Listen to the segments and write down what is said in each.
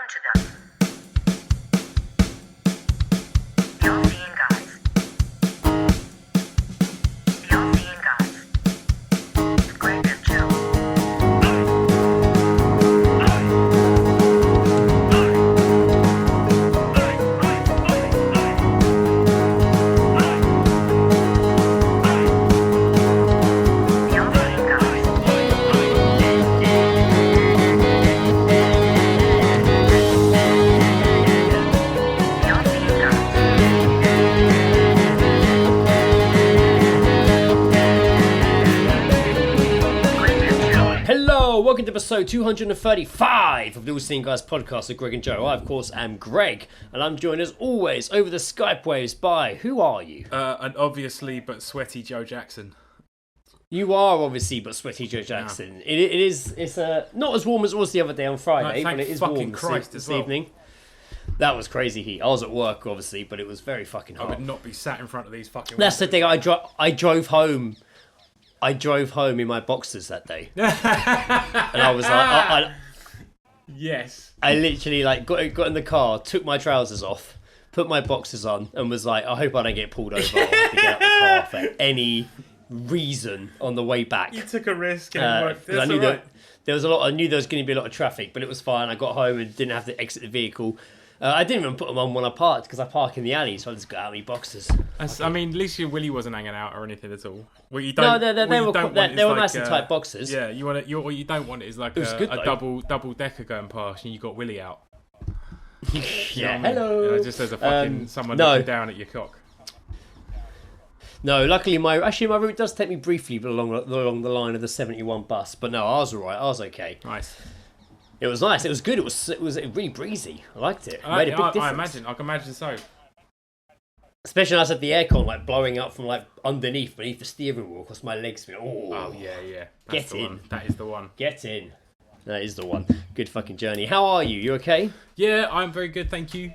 to them. The all-seeing guys. The all-seeing guys. With Greg and Joe. Welcome to episode 235 of the All Seeing Guys podcast with Greg and Joe. I, of course, am Greg, and I'm joined as always over the Skype waves by, who are you? An obviously but sweaty Joe Jackson. You are obviously but sweaty Joe Jackson. Yeah. It's not as warm as it was the other day on Friday, but it is warm this evening. That was crazy heat. I was at work, obviously, but it was very fucking hot. I would not be sat in front of these fucking That's windows. The thing, I drove home. I drove home in my boxers that day. And I was like... Yes. I literally got in the car, took my trousers off, put my boxers on, and was like, I hope I don't get pulled over or have to get out the car for any reason on the way back. You took a risk. And I knew that there was I knew there was going to be a lot of traffic, but it was fine. I got home and didn't have to exit the vehicle. I didn't even put them on when I parked because I park in the alley, so I just got out of my boxers. I mean, at least your willy wasn't hanging out or anything at all. Well, you don't, no, they were nice and tight boxers. Yeah, what you don't want is like a double decker going past and you got willy out. Yeah, hello. You know, just as a fucking someone looking down at your cock. No, luckily my route does take me briefly along the line of the 71 bus, but no, I was alright. I was okay. Nice. It was nice. It was good. It was really breezy. I liked it. Made a big difference. I can imagine so. Especially when I had the aircon blowing up from beneath the steering wheel across my legs. Oh yeah. Get in. That is the one. Get in. That is the one. Good fucking journey. How are you? You okay? Yeah, I'm very good, thank you.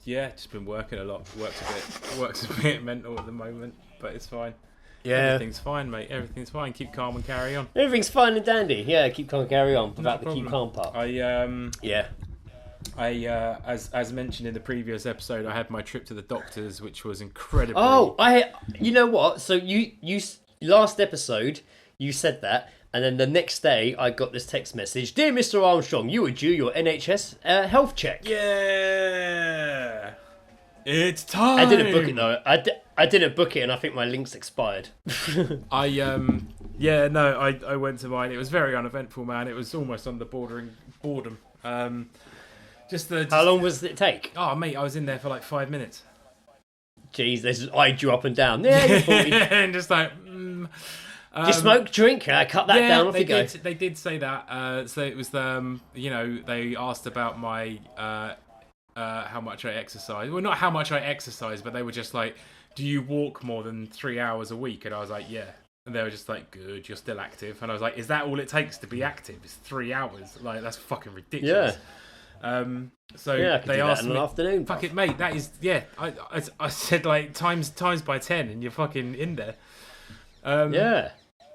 Just been working a lot. Works a bit mental at the moment, but it's fine. Yeah. Everything's fine, mate. Everything's fine. Keep calm and carry on. Everything's fine and dandy. Yeah, keep calm and carry on. About the keep calm part. As mentioned in the previous episode, I had my trip to the doctors, which was incredible. Oh, you know what? So you last episode you said that, and then the next day I got this text message: "Dear Mr. Armstrong, you were due your NHS health check." Yeah, it's time. I didn't book it though. I didn't book it, and I think my link's expired. I went to mine. It was very uneventful, man. It was almost on the bordering boredom. How long was it take? Oh, mate, I was in there for like 5 minutes. Jeez, they just eyed you up and down. Yeah, you're 40. And just like... do you smoke, drink? Cut that down, off you go. They did say that. So it was, they asked about my... how much I exercise. Well, not how much I exercise, but they were just like, do you walk more than 3 hours a week? And I was like, yeah. And they were just like, good, you're still active. And I was like, is that all it takes to be active? It's 3 hours. Like, that's fucking ridiculous. Yeah. They asked me, in an afternoon. Fuck it, mate. That is, yeah. I said like times by 10, and you're fucking in there.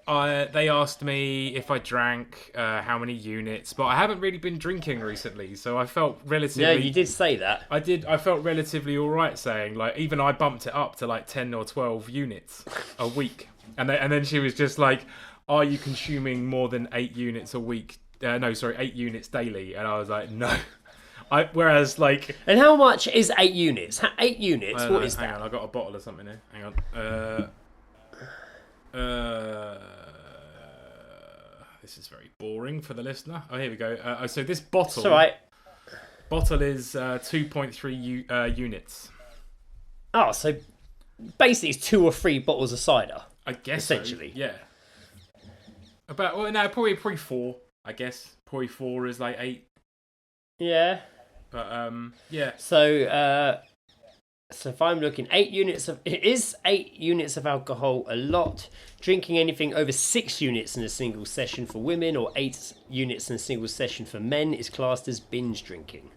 They asked me if I drank, how many units, but I haven't really been drinking recently, so I felt relatively... Yeah, you did say that. I did. I felt relatively all right saying, like, even I bumped it up to like 10 or 12 units a week. And then she was just like, are you consuming more than 8 units a week? 8 units daily. And I was like, no. Whereas, like... And how much is 8 units? 8 units? What is that? Hang on, I got a bottle of something here. Hang on. This is very boring for the listener. Oh, here we go. So this bottle... It's all right. Bottle is 2.3 units. Oh, so basically it's 2 or 3 bottles of cider. I guess essentially. So, yeah. Probably 4, I guess. Probably 4 is like 8. Yeah. But, yeah. So if I'm looking, 8 units of... Is 8 units of alcohol a lot? Drinking anything over 6 units in a single session for women or 8 units in a single session for men is classed as binge drinking.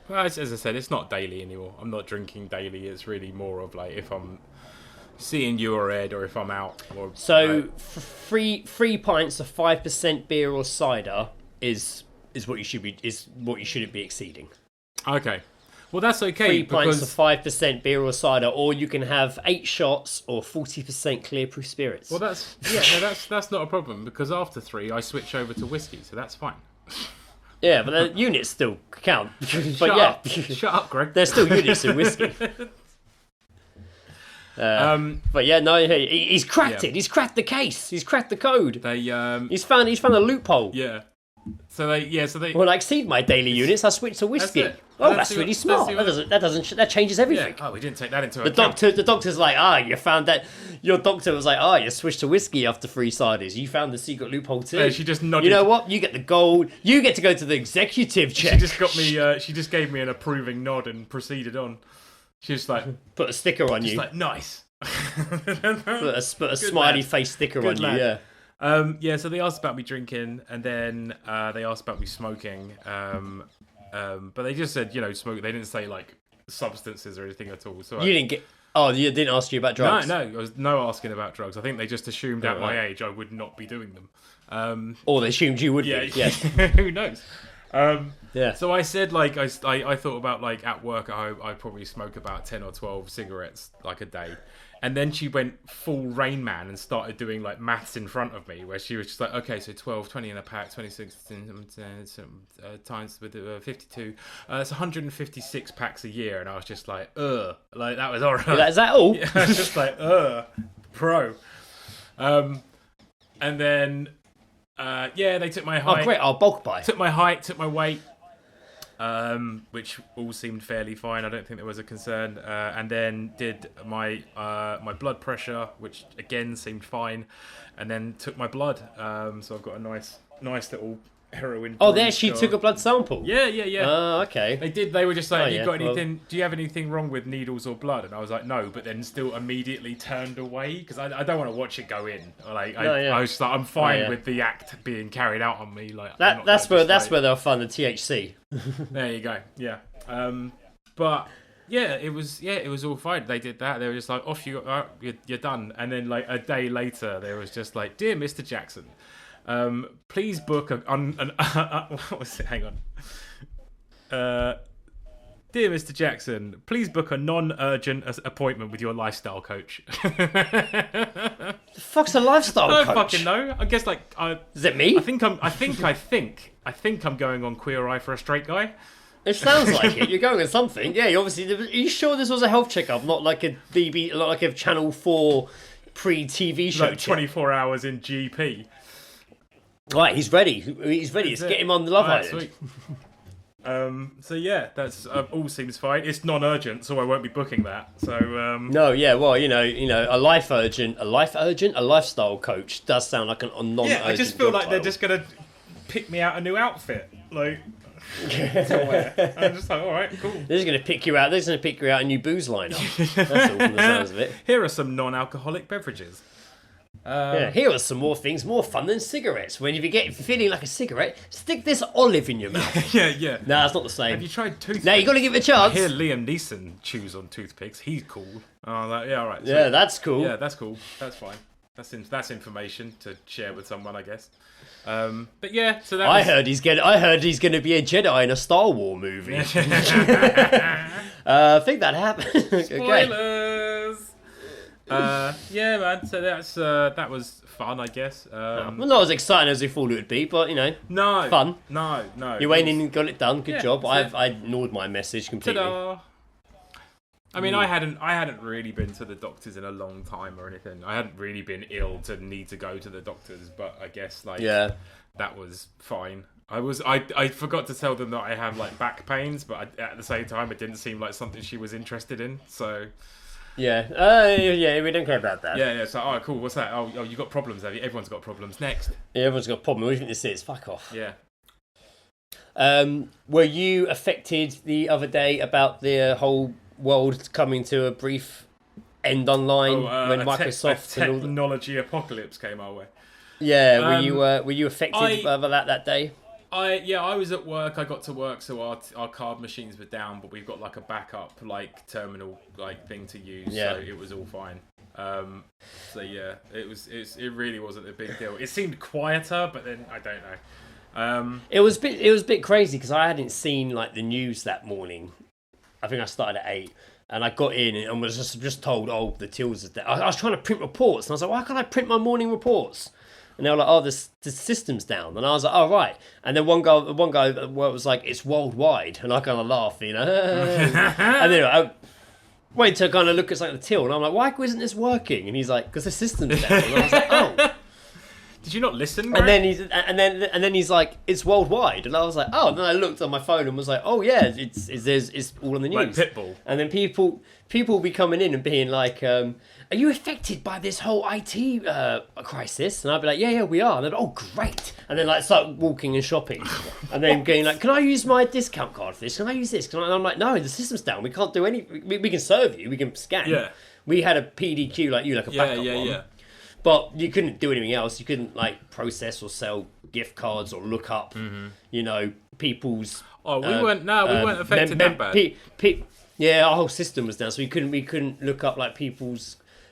Well, as I said, it's not daily anymore. I'm not drinking daily. It's really more of like if I'm seeing you or Ed or if I'm out. Or, so 3 pints of 5% beer or cider is is what you shouldn't be exceeding. Okay. Well, that's okay. 3 pints because... of 5% beer or cider, or you can have 8 shots or 40% clear proof spirits. Well, that's not a problem, because after 3 I switch over to whiskey, so that's fine. Yeah, but the units still count. Shut up, Greg. There's still units in whiskey. But yeah, no, he's cracked it. He's cracked the case. He's cracked the code. He's found a loophole. Yeah. So they. When I exceed my daily units, I switch to whiskey. That's it. Oh, that's really smart. That changes everything. Yeah. Oh, we didn't take that into account. The doctor's like, you found that. Your doctor was like, you switched to whiskey after 3 ciders. You found the secret loophole too. Yeah, she just nodded. You know what? You get the gold. You get to go to the executive check. She just got me. She just gave me an approving nod and proceeded on. She was like, put a sticker on you. Like, nice. put a smiley face sticker on lad. you. Yeah. So they asked about me drinking, and then they asked about me smoking. But they just said, smoke. They didn't say like substances or anything at all. So you didn't get. Oh, you didn't ask you about drugs? No, there was no asking about drugs. I think they just assumed at my age I would not be doing them. Or they assumed you would be. Yes. Who knows? Yeah. So I said, like, I thought about, like, at work, I probably smoke about 10 or 12 cigarettes, like, a day. And then she went full Rain Man and started doing, like, maths in front of me, where she was just like, okay, so 12, 20 in a pack, 26 times with 52. It's 156 packs a year. And I was just like, like, that was horrible. Is that all? Yeah, I was just like, pro. And then... they took my height. Oh, great! I'll bulk buy. Took my height, took my weight, which all seemed fairly fine. I don't think there was a concern. And then did my my blood pressure, which again seemed fine. And then took my blood. So I've got a nice little heroin. Oh, there she took a blood sample. Yeah. Oh, okay. They did. They were just like, "You got anything? Well... Do you have anything wrong with needles or blood?" And I was like, "No," but then still immediately turned away because I don't want to watch it go in. Like I was just like, "I'm fine with the act being carried out on me." Like that's where they'll find the THC. There you go. Yeah. But yeah, it was all fine. They did that. They were just like, "Off you go. You're done." And then like a day later, there was just like, "Dear Mr. Jackson. Please book what was it? Hang on. Dear Mr. Jackson, please book a non-urgent appointment with your lifestyle coach." The fuck's a lifestyle coach? I don't fucking know. I guess like is it me? I think I'm going on Queer Eye for a Straight Guy. It sounds like it. You're going on something. Yeah, obviously. Are you sure this was a health checkup, not like a not like a Channel 4 pre-TV show? Like 24 hours in GP. Right, he's ready. Let's get him on the Love Island. Sweet. So yeah, that's all seems fine. It's non-urgent, so I won't be booking that. So no, yeah, well, a lifestyle coach does sound like a non-urgent. Yeah, I just feel like they're title. just gonna pick me out a new outfit, like to wear. I'm just like, all right, cool. They're just gonna pick you out. They're just gonna pick you out a new booze lineup. That's all from the sounds of it. Here are some non-alcoholic beverages. Here are some more things, more fun than cigarettes. When if you're feeling like a cigarette, stick this olive in your mouth. Yeah. No, that's not the same. Have you tried toothpicks? No, you got to give it a chance. I hear Liam Neeson chews on toothpicks. He's cool. Oh, yeah, all right. Yeah, that's cool. Yeah, that's cool. That's fine. That's information to share with someone, I guess. But yeah, so that I heard he's going to be a Jedi in a Star Wars movie. I think that happened. Spoilers. Yeah, man. So that was fun, I guess. Well, not as exciting as we thought it would be, but no, fun. No. You went in and got it done. Good job. So I ignored my message completely. Ta-da. I mean, I hadn't really been to the doctors in a long time or anything. I hadn't really been ill to need to go to the doctors, but I guess that was fine. I forgot to tell them that I have like back pains, but at the same time, it didn't seem like something she was interested in. So yeah, we don't care about that. yeah. So cool. What's that? Oh, you got problems, have you? Everyone's got problems. Next. Yeah, everyone's got a problem. What do you think this is? Fuck off. Yeah. Were you affected the other day about the whole world coming to a brief end online when Microsoft a technology apocalypse came our way? Yeah, were you affected by that day? I was at work. I got to work, so our card machines were down, but we've got like a backup like terminal like thing to use, so it was all fine. So yeah, it really wasn't a big deal. It seemed quieter, but then I don't know. It was a bit crazy because I hadn't seen like the news that morning. I think I started at 8, and I got in and was just told, "Oh, the tills is there." I was trying to print reports, and I was like, "Why can't I print my morning reports?" And they were like, "Oh, the system's down." And I was like, "Oh, right." And then one guy was like, "It's worldwide," and I kind of laughed, you know. And then I went to kind of look at like the till, and I'm like, "Why isn't this working?" And he's like, "Because the system's down." And I was like, "Oh." Did you not listen? And then he's like, "It's worldwide," and I was like, "Oh." And then I looked on my phone and was like, "Oh yeah, it's all on the news." Like Pitbull. And then people will be coming in and being like, "Are you affected by this whole IT crisis?" And I'd be like, "Yeah, we are." And they'd be, "Oh, great!" And then like start walking and shopping, and then going like, "Can I use my discount card for this? Can I use this?" And I'm like, "No, the system's down. We can't do any. We can serve you. We can scan." Yeah. We had a PDQ like you, like a backup one. Yeah. But you couldn't do anything else. You couldn't like process or sell gift cards or look up, you know, people's. Oh, we weren't affected that bad. Yeah, our whole system was down, so we couldn't look up like people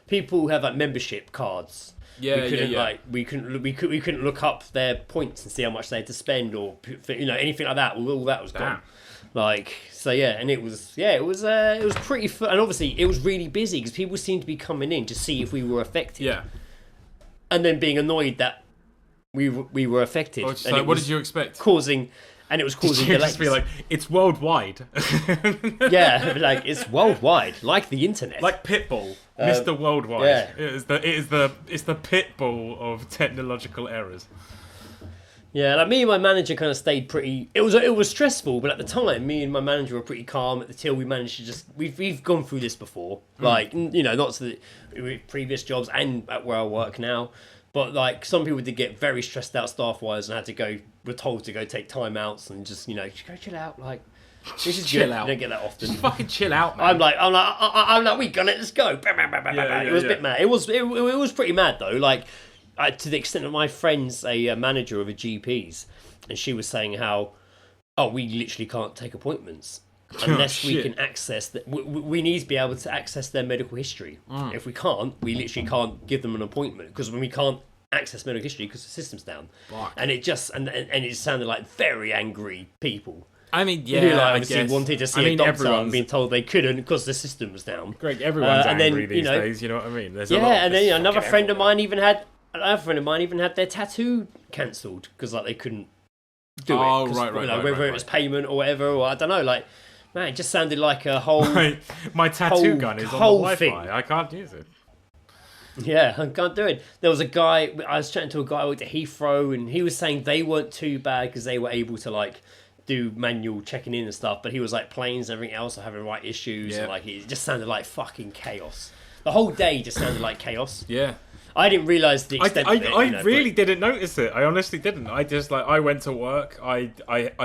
who have like membership cards. Yeah, we couldn't look up their points and see how much they had to spend or you know anything like that. All that was gone. Like so, yeah, and it was pretty fun, and obviously it was really busy because people seemed to be coming in to see if we were affected. Yeah. And then being annoyed that we were affected. Oh, like, what did you expect? It was causing Did you just be like, it's worldwide. Yeah, like it's worldwide, like the internet, like Pitbull, Mr. Worldwide. Yeah. It's the Pitbull of technological errors. Yeah, like me and my manager kind of stayed pretty. It was stressful, but at the time, me and my manager were pretty calm. At the till, we managed to just we've gone through this before, like you know, not to the previous jobs and at where I work now, but like some people did get very stressed out staff wise and were told to go take time outs and just you know just go chill out. Like this is chill good. out. You don't get that often. Just fucking chill out, man. I'm like we got it. Let's go. It was a bit mad. It was pretty mad though. Like. To the extent that my friend's a manager of a GP's, and she was saying how, we literally can't take appointments unless we can access that. We need to be able to access their medical history. If we can't, we literally can't give them an appointment because when we can't access medical history because the system's down. Fuck. And it just and it sounded like very angry people. I mean, yeah, Who like, I obviously guess. wanted to see a doctor and being told they couldn't because the system was down. Greg, everyone's and angry then, these days. You know what I mean? There's and then another friend of mine even had. Another friend of mine even had their tattoo cancelled because like they couldn't do it. Right. Whether it was payment or whatever, or I don't know. Like, man, it just sounded like a whole. My tattoo gun is on the Wi-Fi. Thing. I can't use it. Yeah, I can't do it. There was a guy. I was chatting to a guy who worked at Heathrow, and he was saying they weren't too bad because they were able to like do manual checking in and stuff. But he was like planes and everything else are having right issues, and like it just sounded like fucking chaos. The whole day just sounded like chaos. Yeah. I didn't realise the extent of it. I really didn't notice it. I honestly didn't. I just I went to work. I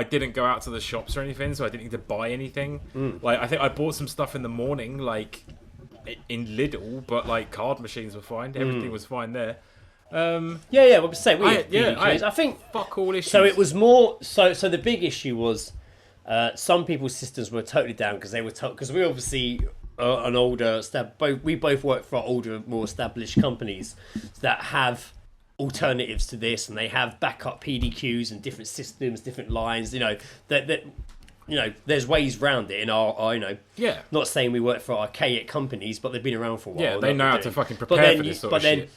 didn't go out to the shops or anything, so I didn't need to buy anything. Like I think I bought some stuff in the morning, like in Lidl, but like card machines were fine. Everything was fine there. Well, say we I think fuck all issues. So it was more. So the big issue was some people's systems were totally down because they were because we obviously. An older we both work for older, more established companies that have alternatives to this, and they have backup PDQs and different systems, different lines. You know that you know there's ways around it in our you know. Yeah. Not saying we work for archaic companies, but they've been around for a while. Yeah, they know how to fucking prepare for this sort of shit.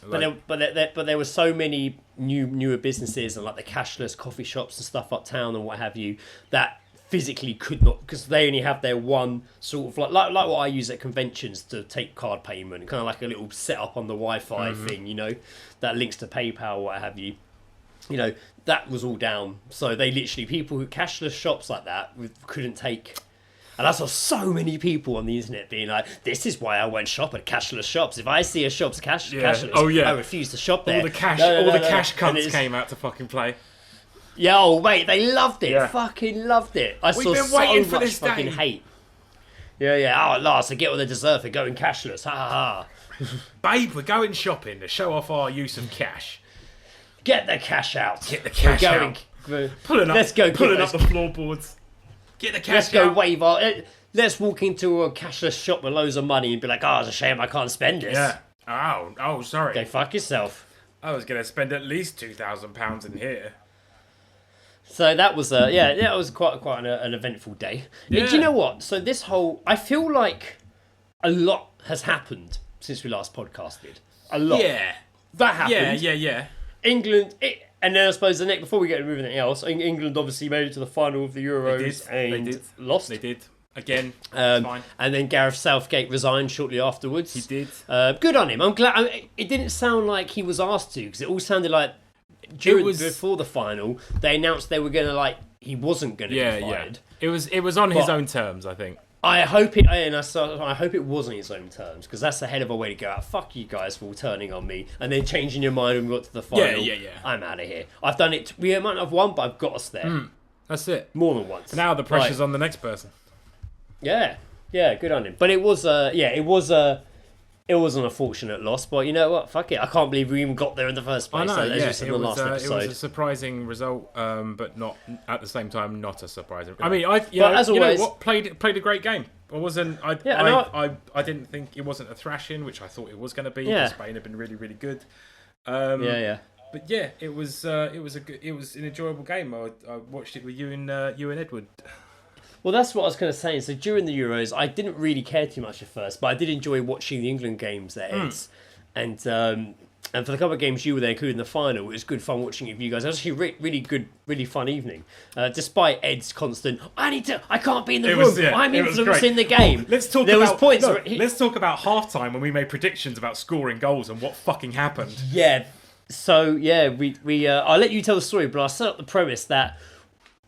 But there were so many newer businesses and like the cashless coffee shops and stuff uptown and what have you that. Physically could not because they only have their one sort of like what I use at conventions to take card payment, kind of like a little setup on the Wi-Fi thing, you know, that links to PayPal or what have you. You know, that was all down. So they literally people who cashless shops like that couldn't take. And I saw so many people on the internet being like, "This is why I won't shop at cashless shops. If I see a shop's cashless, I refuse to shop there." All the cash cunts came out to fucking play. Yeah, oh wait, they loved it. Fucking loved it. We've been waiting for this fucking hate. Yeah. Oh, at last, I get what they deserve for going cashless. Ha ha ha. Babe, we're going shopping to show off our use of cash. Get the cash out. Get the cash out. Let's go pulling up the floorboards. Get the cash out. Let's go wave our. Let's walk into a cashless shop with loads of money and be like, "Oh, it's a shame I can't spend this." Yeah. Oh, sorry. Go fuck yourself. I was going to spend at least £2,000 in here. So that was that was quite an eventful day. Yeah. Do you know what? So this whole, I feel like a lot has happened since we last podcasted. A lot. Yeah. That happened. Yeah. England, and then I suppose the next, before we get to anything else, England obviously made it to the final of the Euros and lost. They did. Again, fine. And then Gareth Southgate resigned shortly afterwards. He did. Good on him. I'm glad. It didn't sound like he was asked to, because it all sounded like before the final they announced they were gonna he wasn't gonna be fired. It was on his own terms, I think. I hope it wasn't his own terms, because that's a hell of a way to go out. Fuck you guys for all turning on me and then changing your mind when we got to the final. Yeah. I'm out of here. I've done it. We might not have won, but I've got us there. That's it. More than once. Now the pressure's on the next person. Yeah, good on him. But it was it was an unfortunate loss. But you know what? Fuck it. I can't believe we even got there in the first place. I know. As you said in the last episode. It was a surprising result, but not at the same time not a surprising. Yeah. I mean, as always, know what, played a great game. I wasn't. I didn't think it wasn't a thrashing, which I thought it was going to be. Yeah. Spain had been really, really good. But yeah, it was an enjoyable game. I watched it with you and Edward. Well, that's what I was going to say. So during the Euros, I didn't really care too much at first, but I did enjoy watching the England games there, Eds. And for the couple of games you were there, including the final, it was good fun watching it with you guys. It was actually really good, really fun evening. Despite Ed's constant, I can't be in the room. I'm influencing the game. Let's talk about halftime when we made predictions about scoring goals and what fucking happened. Yeah. So we I'll let you tell the story, but I'll set up the premise that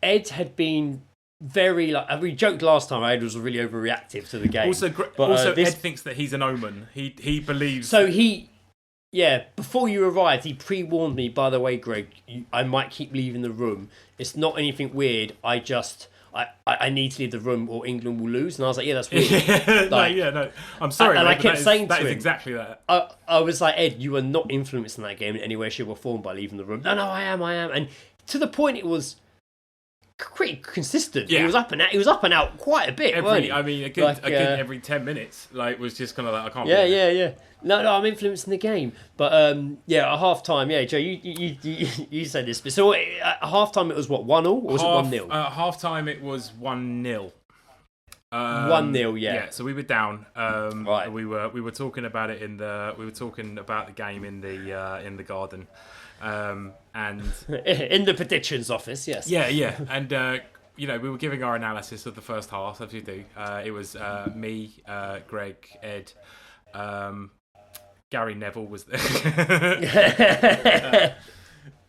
Ed had been very we joked last time. Ed was really overreactive to the game. Also, Ed thinks that he's an omen. He believes. So before you arrived, he pre-warned me. By the way, Greg, I might keep leaving the room. It's not anything weird. I need to leave the room or England will lose. And I was like, yeah, that's weird. No. I'm sorry. And I kept saying to him, exactly that. I was like, Ed, you are not influencing that game in any way, shape, or form by leaving the room. No, I am. And to the point, it was pretty consistent. Yeah. He was up and out quite a bit. Every 10 minutes, was just kind of I can't. Yeah. No, I'm influencing the game. But at half time, Joe, you said this. But so at half time it was what, 1-1 or was it 1-0? At half time it was 1-0. 1-0, yeah. Yeah, so we were down. Right. We were talking about it we were talking about the game in the garden. And in the predictions office, yes. Yeah. And we were giving our analysis of the first half, as you do. It was me, Greg, Ed, Gary Neville was there.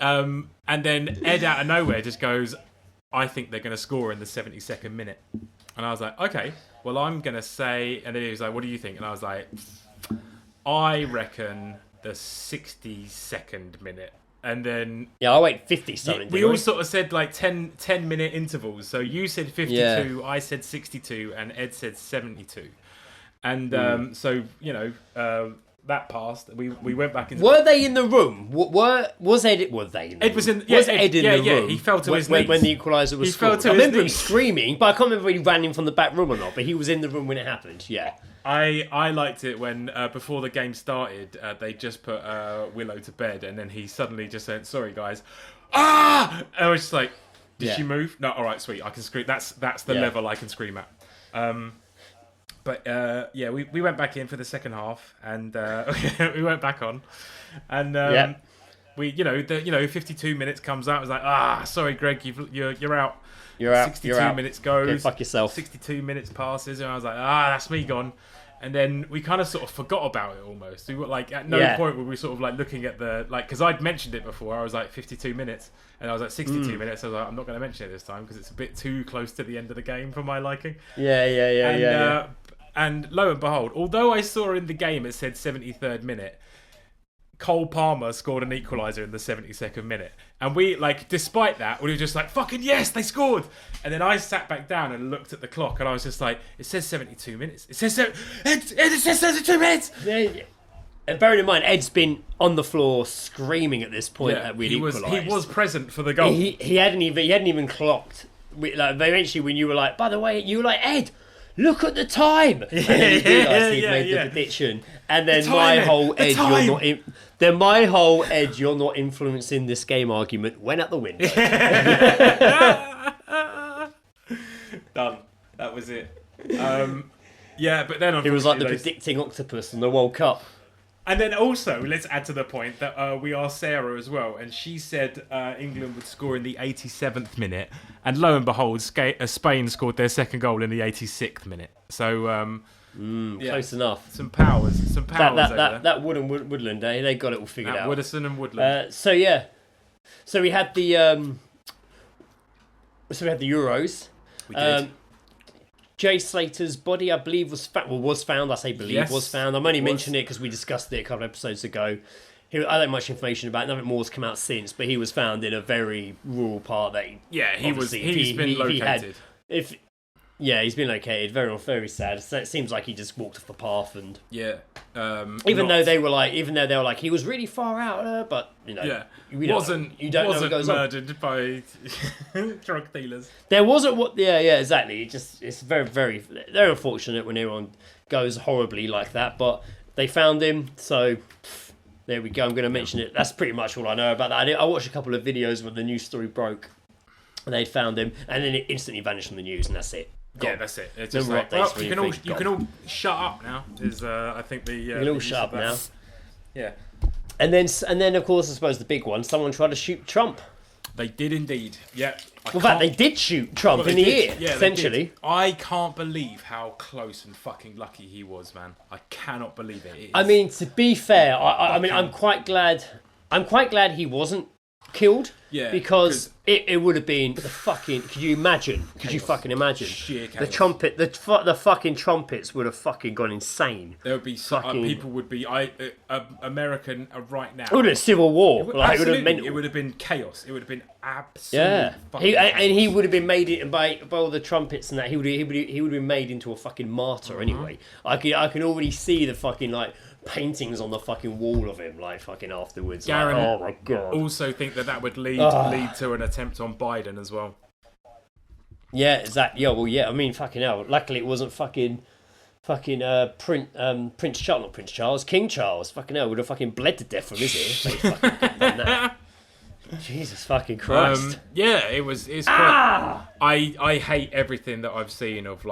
And then Ed out of nowhere just goes, I think they're going to score in the 72nd minute. And I was like, okay, well, I'm going to say... And then he was like, what do you think? And I was like, I reckon the 62nd minute. And then... Yeah, I wait 50-something. We all sort of said 10-minute intervals. So you said 52, I said 62, and Ed said 72. And that passed. We went back into... Were they in the room? Was Ed... Were they in the room? Ed was in... Was Ed in the room? Yeah, he fell to his knees. When the equaliser was scored. I remember him screaming, but I can't remember if he ran in from the back room or not, but he was in the room when it happened, yeah. I liked it when, before the game started, they just put Willow to bed, and then he suddenly just said, sorry, guys. Ah! And I was just like, did she move? No, all right, sweet, I can scream. That's the level I can scream at. We went back in for the second half, and we went back on, and we 52 minutes comes out. I was like, sorry, Greg, you're out. You're out. 62 minutes goes. Go fuck yourself. 62 minutes passes, and I was like, that's me gone. And then we kind of sort of forgot about it almost. We were at no point were we sort of looking at the because I'd mentioned it before. I was like 52 minutes, and I was at 62 minutes. I was like, I'm not going to mention it this time because it's a bit too close to the end of the game for my liking. Yeah. And lo and behold, although I saw in the game it said 73rd minute, Cole Palmer scored an equaliser in the 72nd minute. And we, despite that, we were just like, fucking yes, they scored! And then I sat back down and looked at the clock, and I was just like, it says 72 minutes. It says 72 minutes! Yeah. And bearing in mind, Ed's been on the floor screaming at this point that we'd equalised. He was present for the goal. He hadn't even clocked. Eventually, when you were like, by the way, you were like, Ed, look at the time. And then he realised he'd made the prediction. And then my whole edge, you're not influencing this game argument went out the window. Done. That was it. Yeah, but then it was like the predicting octopus in the World Cup. And then also, let's add to the point that we asked Sarah as well, and she said England would score in the 87th minute, and lo and behold, Spain scored their second goal in the 86th minute. So, close enough. Some powers over there. That Woodland, they got it all figured out. Woodison and Woodland. So we had the Euros. We did. Jay Slater's body, I believe, was found. I say believe, Yes, was found. I'm only mentioning it because we discussed it a couple of episodes ago. I don't have much information about it. Nothing more has come out since, but he was found in a very rural part. He's been located. He's been located. Very, very sad. So it seems like he just walked off the path and even though they were like, he was really far out, but you know, you don't know what goes murdered by drug dealers. There wasn't exactly. It's very, very, very unfortunate when everyone goes horribly like that, but they found him, so there we go. I'm going to mention it. That's pretty much all I know about that. I watched a couple of videos when the news story broke, and they'd found him, and then it instantly vanished from the news, and that's it. Gone. Yeah, that's it. It's just like, you can all shut up now. I think you can all shut up now. Yeah. And then of course, I suppose the big one. Someone tried to shoot Trump. They did indeed. Yeah. In fact, they did shoot Trump in the ear. Yeah, essentially. I can't believe how close and fucking lucky he was, man. I cannot believe it. I mean, to be fair, I'm quite glad he wasn't killed. Yeah, because it would have been the fucking. Could you imagine? Could you fucking imagine? Sheer chaos. The trumpet, the fucking trumpets would have fucking gone insane. There would be people would be American right now. It would have been civil war. It would have been chaos. It would have been absolute. Yeah, he would have been made it by all the trumpets and that. He would have been made into a fucking martyr anyway. I can already see the fucking paintings on the fucking wall of him fucking afterwards. Garen, oh my god. Also think that would lead to an attempt on Biden as well. Yeah, exactly. Yeah, well, yeah. I mean, fucking hell. Luckily, it wasn't fucking Prince Charles, not Prince Charles, King Charles. Fucking hell, would have fucking bled to death from his ear. If they fucking done that. Jesus fucking Christ. It's quite... I hate everything that I've seen of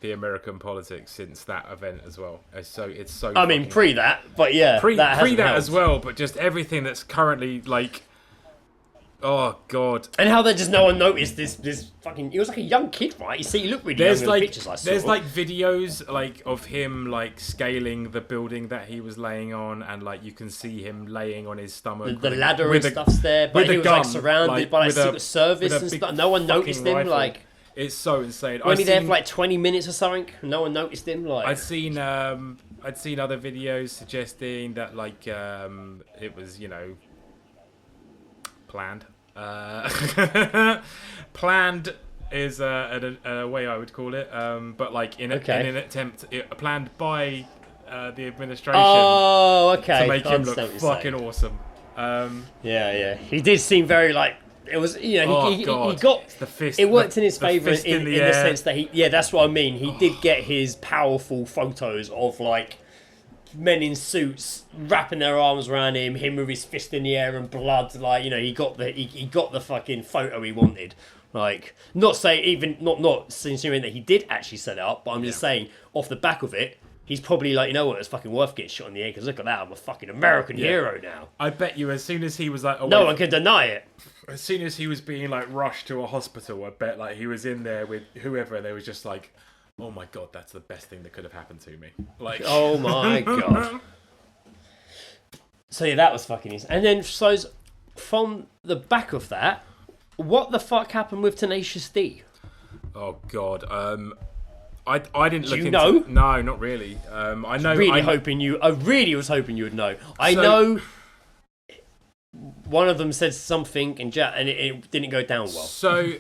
the American politics since that event as well. It's so I mean pre that, but yeah. Pre that as well, but just everything that's currently oh god. And how they just no one noticed this fucking. He was like a young kid, right? You see, he looked really young in the pictures I saw. There's videos of him scaling the building that he was laying on, and you can see him laying on his stomach. The ladder and stuff's there, but he was surrounded by Secret Service and stuff. No one noticed him. Rifle. It's so insane. Only there for 20 minutes or something. No one noticed him. I'd seen other videos suggesting that it was planned. Planned is a way I would call it, but in an attempt, planned by the administration. Oh, okay. To make him look fucking awesome. Yeah. He did seem very it was, he got the fist. It worked in his favour in the sense that that's what I mean. He did get his powerful photos of men in suits wrapping their arms around him with his fist in the air and blood. He got the fucking photo he wanted. Not insinuating that he did actually set it up, but I'm just saying off the back of it, he's probably it's fucking worth getting shot in the air because look at that, I'm a fucking American hero now. I bet you as soon as he was no one can deny it. As soon as he was being rushed to a hospital, I bet he was in there with whoever and they was just oh my god, that's the best thing that could have happened to me. Oh my god. So yeah, that was fucking easy. And then from the back of that, what the fuck happened with Tenacious D? Oh god. I didn't look into it. Know? No, not really. I know. I really was hoping you would know. I know. One of them said something and it didn't go down well. So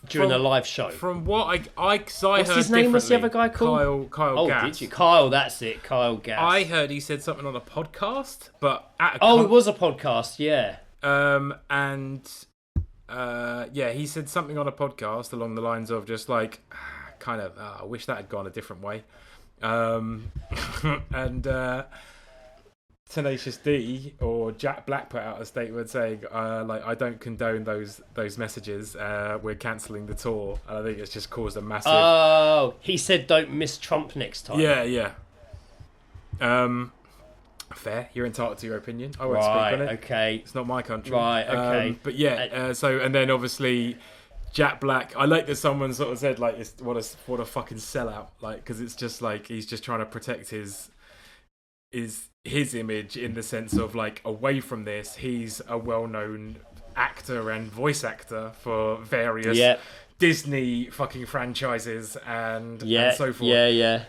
during the live show, from what I what's heard his name? What's the other guy called? Kyle Gass. Did you? Kyle, that's it. Kyle Gass. I heard he said something on a podcast, but it was a podcast, yeah. He said something on a podcast along the lines of just kind of, I wish that had gone a different way. And Tenacious D or Jack Black put out a statement saying, like, I don't condone those messages. We're cancelling the tour. And I think it's just caused a massive. Oh, he said don't miss Trump next time. Yeah. Fair. You're entitled to your opinion. I won't speak on it. Okay. It's not my country. Right. Okay. But yeah. So and then obviously Jack Black. I like that someone sort of said like, what a fucking sellout. Like, because it's just like he's just trying to protect his image in the sense of like, away from this, he's a well-known actor and voice actor for various Disney fucking franchises and so forth. Yeah.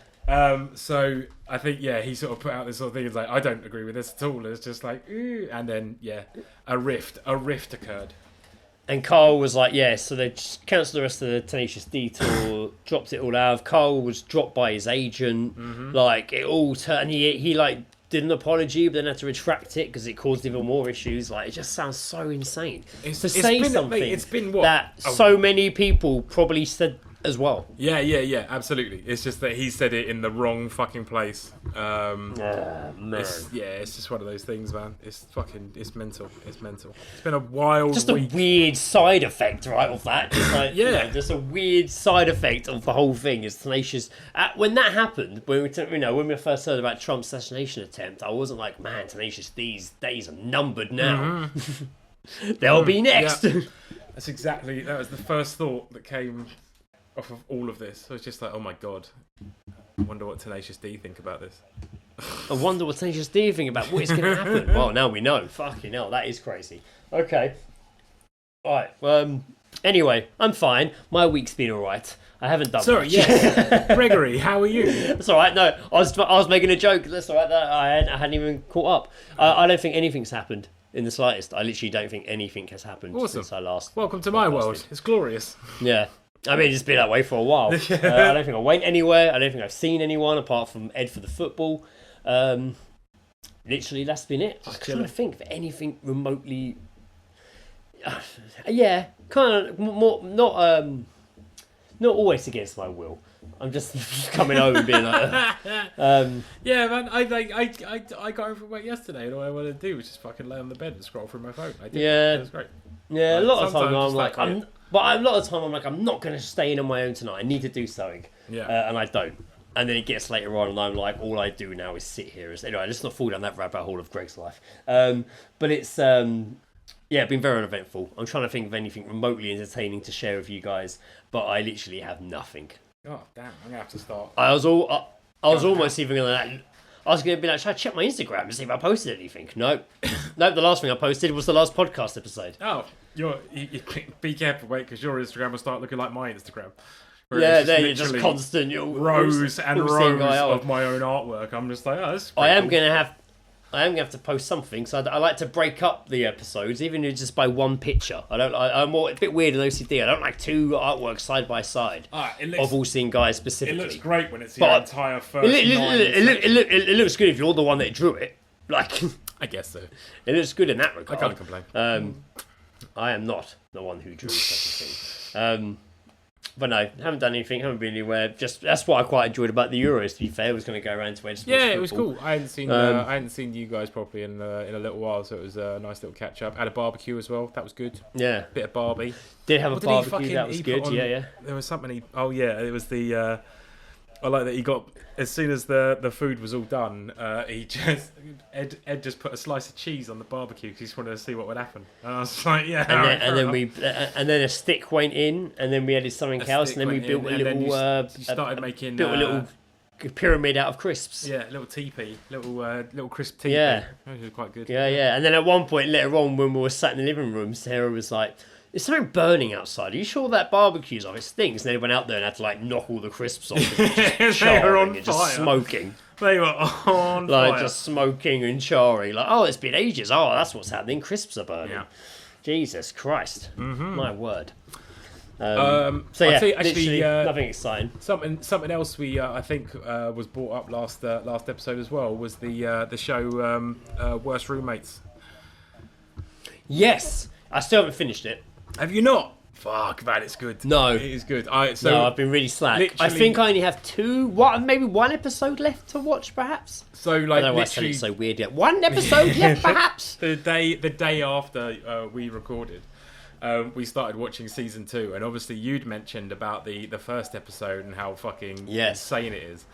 So I think he sort of put out this sort of thing. It's like, I don't agree with this at all. It's just like, ooh. And then a rift occurred. And Carl was like, so they just cancelled the rest of the Tenacious D tour, dropped it all out. Carl was dropped by his agent. Like, it all turned. He like did an apology, but then had to retract it because it caused even more issues. Like, it just sounds so insane to say something it's been what? that so many people probably said as well. Yeah, absolutely. It's just that he said it in the wrong fucking place. Man. It's just one of those things, man. It's mental. It's been a wild just week. A weird side effect, right, of that. Just like, just a weird side effect of the whole thing is Tenacious. When that happened, when we first heard about Trump's assassination attempt, I wasn't like, man, Tenacious D's days are numbered now. They'll be next. Yeah. That was the first thought that came off of all of this. So it's just like, oh my god, I wonder what Tenacious D think about this. I wonder what Tenacious D think about what is going to happen. Well, now we know. Fucking hell, that is crazy. Okay. Alright, anyway, I'm fine. My week's been alright. I haven't done much. Yes. Gregory, how are you? That's alright, no, I was making a joke. That's alright, I hadn't even caught up. I don't think anything's happened in the slightest. I literally don't think anything has happened since I last. Welcome to my world. It's glorious. Yeah. I mean, it's been that way for a while. I don't think I went anywhere. I don't think I've seen anyone apart from Ed for the football. Literally, that's been it. I'm trying to think of anything remotely. Kind of more not always against my will. I'm just coming home and being like, yeah, man. I got home from work yesterday, and all I wanted to do was just fucking lay on the bed and scroll through my phone. I did. Yeah, it was great. Yeah, a lot of time I'm like, a lot of time I'm like, I'm not going to stay in on my own tonight. I need to do something. Yeah. And I don't. And then it gets later on, and I'm like, all I do now is sit here. Anyway, let's not fall down that rabbit hole of Greg's life. But it's been very uneventful. I'm trying to think of anything remotely entertaining to share with you guys, but I literally have nothing. Oh damn! I'm gonna have to start. I was almost even gonna. I was going to be like, should I check my Instagram to see if I posted anything? Nope. The last thing I posted was the last podcast episode. Oh, you be careful, mate, because your Instagram will start looking like my Instagram. You're just constant. Rows and rows of my own artwork. I'm just like, this is I am going to have to post something, so I like to break up the episodes, even if it's just by one picture. I'm a bit weird in OCD. I don't like two artworks side by side of All Seeing Guys specifically. It looks great when it's your entire first it looks good if you're the one that drew it. Like, I guess so. It looks good in that regard. I can't complain. I am not the one who drew such a thing. But no, haven't done anything, haven't been anywhere. Just that's what I quite enjoyed about the Euros. To be fair, I was going to go around to Edge. Yeah, it was cool. I hadn't seen you guys properly in a little while, so it was a nice little catch up. Had a barbecue as well. That was good. Yeah, bit of Barbie. Did have a barbecue. That was good. Yeah. There was something. It was the. I like that he got as soon as the food was all done. Ed just put a slice of cheese on the barbecue because he just wanted to see what would happen. And I was like, yeah. And then a stick went in, and then we added something else, and then we built a little. You started making built a little pyramid out of crisps. Yeah, a little teepee, little crisp teepee. Yeah, which was quite good. Yeah. And then at one point later on, when we were sat in the living room, Sarah was like, "There's something burning outside. Are you sure that barbecue's off? It stinks." And they went out there and had to knock all the crisps off. Just they were on and fire. Just smoking. They were on fire. Just smoking and charring. It's been ages. Oh, that's what's happening. Crisps are burning. Yeah. Jesus Christ. Mm-hmm. My word. Actually, nothing exciting. Something else we I think was brought up last episode as well was the show Worst Roommates. Yes, I still haven't finished it. Have you not? Fuck, man, it's good. No. It is good. No, I've been really slack. I think I only have maybe one episode left to watch, perhaps. So, like, I don't know why I said literally, it's so weird yet. One episode left, perhaps. the day after we recorded, we started watching season 2, and obviously you'd mentioned about the first episode and how fucking insane it is.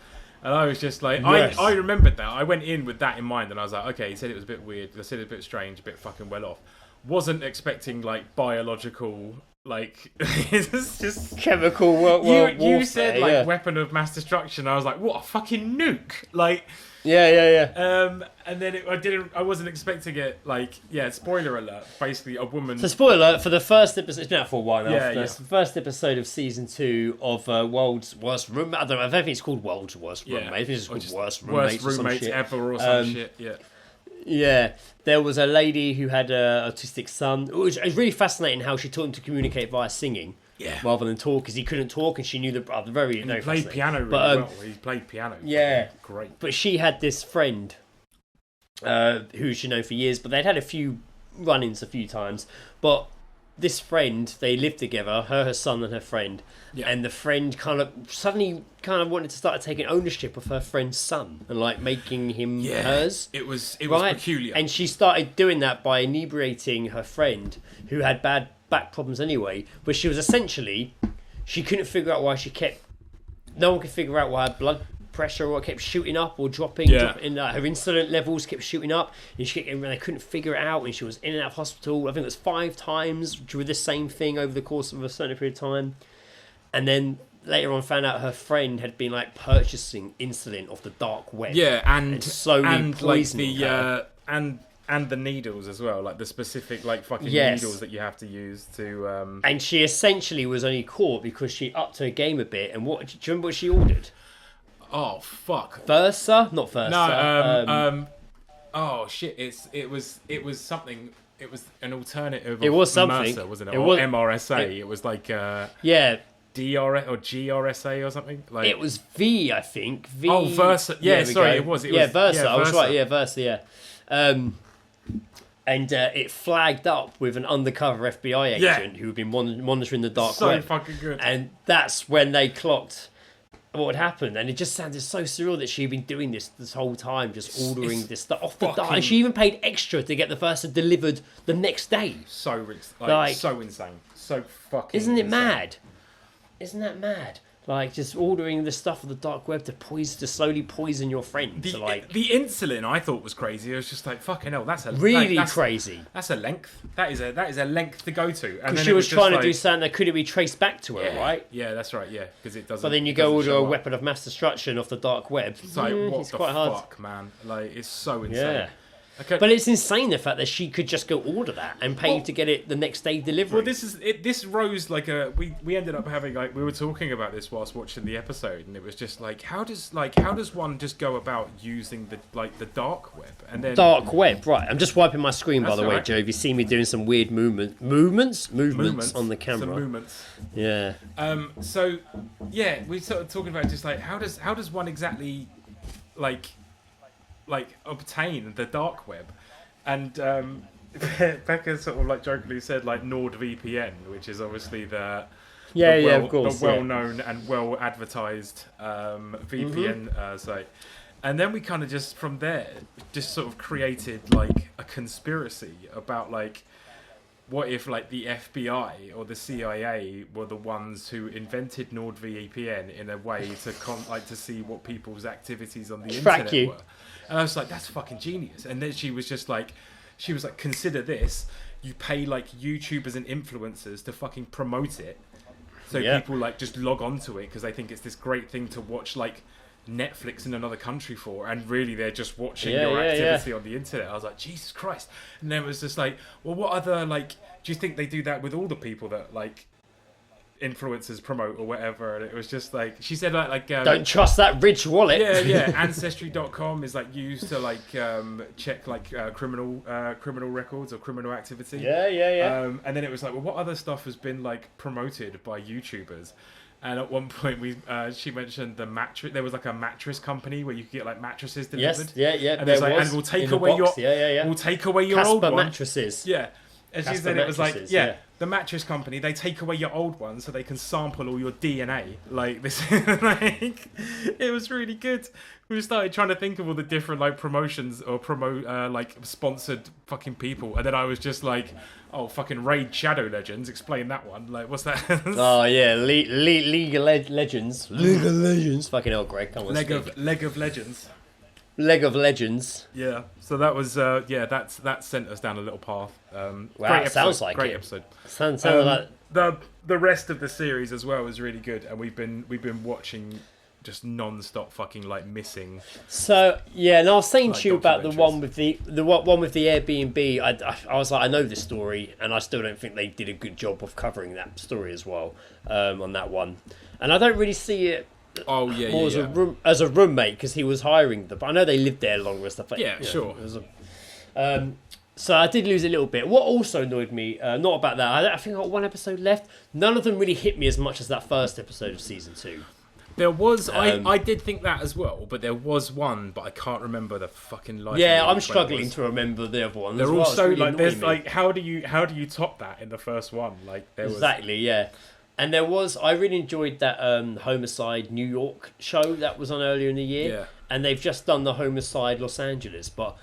And I was just like, I remembered that. I went in with that in mind, and I was like, okay, he said it was a bit weird. I said it was a bit strange, a bit fucking well off. Wasn't expecting, like, biological, like, it's just chemical warfare. You said, like, weapon of mass destruction. I was like, what, a fucking nuke? Like, yeah. And then I wasn't expecting it. Like, spoiler alert. Basically, a woman. So, spoiler alert for the first episode. It's been out for a while now. Yeah. It's the first episode of season 2 of World's Worst Roommate. I don't know. I don't think it's called World's Worst Roommate. I think it's called Worst Roommates. Worst roommates ever, or some shit. Yeah. Yeah, there was a lady who had an autistic son. It was really fascinating how she taught him to communicate via singing, rather than talk, because he couldn't talk, and she knew the very. And he played piano really well. He played piano. Yeah, great. But she had this friend, who she known for years, but they'd had a few run-ins a few times. But this friend, they lived together, her son, and her friend. Yeah. And the friend suddenly wanted to start taking ownership of her friend's son and, like, making him hers. It was peculiar. And she started doing that by inebriating her friend, who had bad back problems anyway. But she couldn't figure out why no one could figure out why her blood pressure or kept shooting up or dropping. Her insulin levels kept shooting up, and they couldn't figure it out, and she was in and out of hospital. I think it was 5 times with the same thing over the course of a certain period of time. And then later on found out her friend had been, like, purchasing insulin off the dark web. Yeah, and slowly poisoning her. And the needles as well, like the specific, like, fucking needles that you have to use to. And she essentially was only caught because she upped her game a bit. And do you remember what she ordered? Oh fuck. Versa, not Versa. No. Oh shit! It was something. It was an alternative. It was something. Mercer, wasn't it? Or MRSA. It was like. DRS or GRSA or something. Like, it was V, I think. V. Oh, Versa. Yeah, sorry, it was. Versa. Yeah, I was right. Yeah, Versa. Yeah. And it flagged up with an undercover FBI agent who had been monitoring the dark web. So fucking good. And that's when they clocked what had happened. And it just sounded so surreal that she'd been doing this whole time, just ordering this stuff off the dark. And she even paid extra to get the Versa delivered the next day. So insane. So fucking Isn't it insane. mad? Isn't that mad? Like, just ordering the stuff on the dark web to slowly poison your friend. The insulin I thought was crazy. It was just like, fucking hell, that's crazy. That's a length. That is a length to go to. Because she was trying to do something that couldn't be traced back to her, right? Yeah, that's right. Yeah, because it doesn't. But then you go order a weapon of mass destruction off the dark web. It's like, what it's the quite hard. fuck, man? Like, it's so insane. Yeah. Okay. But it's insane the fact that she could just go order that and pay to get it the next day delivery. Well, this rose like a we ended up having, like, we were talking about this whilst watching the episode, and it was just like, how does one just go about using the dark web? And then dark web, right? I'm just wiping my screen, by the way, right. Joe. If you see me doing some weird movements on the camera, some movements. Yeah. So yeah, we started talking about just like how does one exactly like obtain the dark web, and Becca sort of like jokingly said like NordVPN, which is obviously the well-known and well advertised VPN site, and then we kind of just from there just sort of created like a conspiracy about like what if like the FBI or the CIA were the ones who invented NordVPN in a way to to see what people's activities on the internet were. And I was like, that's fucking genius. And then she was like, consider this. You pay like YouTubers and influencers to fucking promote it. So people like just log onto it because they think it's this great thing to watch like Netflix in another country for, and really they're just watching your activity on the internet. I was like, Jesus Christ. And then it was just like, well, what other, like, do you think they do that with all the people that like influencers promote or whatever? And it was just like, she said like don't trust that rich wallet. Ancestry.com is like used to like check like criminal records or criminal activity. And then it was like, well, what other stuff has been like promoted by YouTubers? And at one point, she mentioned the mattress. There was like a mattress company where you could get like mattresses delivered. Yes, yeah. And there's like, and we'll take away your, we'll take away your Casper old one. mattresses. Yeah, And she Casper said it was like, mattresses, yeah, the mattress company, they take away your old ones so they can sample all your DNA. Like this, like it was really good. We started trying to think of all the different like promotions or like sponsored fucking people, and then I was just like, oh, fucking Raid Shadow Legends, explain that one. Like, what's that? Oh yeah, League of Legends. League of Legends. Fucking hell, Greg, come on. Leg of Legends. Leg of Legends. Yeah. So that was that sent us down a little path. Wow, great episode, sounds like great it. episode. Sounds like The rest of the series as well was really good, and we've been watching just non-stop fucking like missing. So yeah, and I was saying like, to you about the one documentaries. with the one with the Airbnb. I was like, I know this story, and I still don't think they did a good job of covering that story as well on that one. And I don't really see it. Oh yeah, More yeah, as a roommate because he was hiring them. But I know they lived there longer and stuff. Like, Yeah, you know, sure. it was so I did lose a little bit. What also annoyed me, not about that. I think I got one episode left. None of them really hit me as much as that first episode of season 2. There was I did think that as well, but there was one, but I can't remember the fucking life. Yeah, of it I'm when it struggling was. to remember the other one. They're as all well. It's so really like there's annoying me. like how do you top that in the first one? Like there was Exactly, yeah. And I really enjoyed that Homicide New York show that was on earlier in the year. Yeah. And they've just done the Homicide Los Angeles, but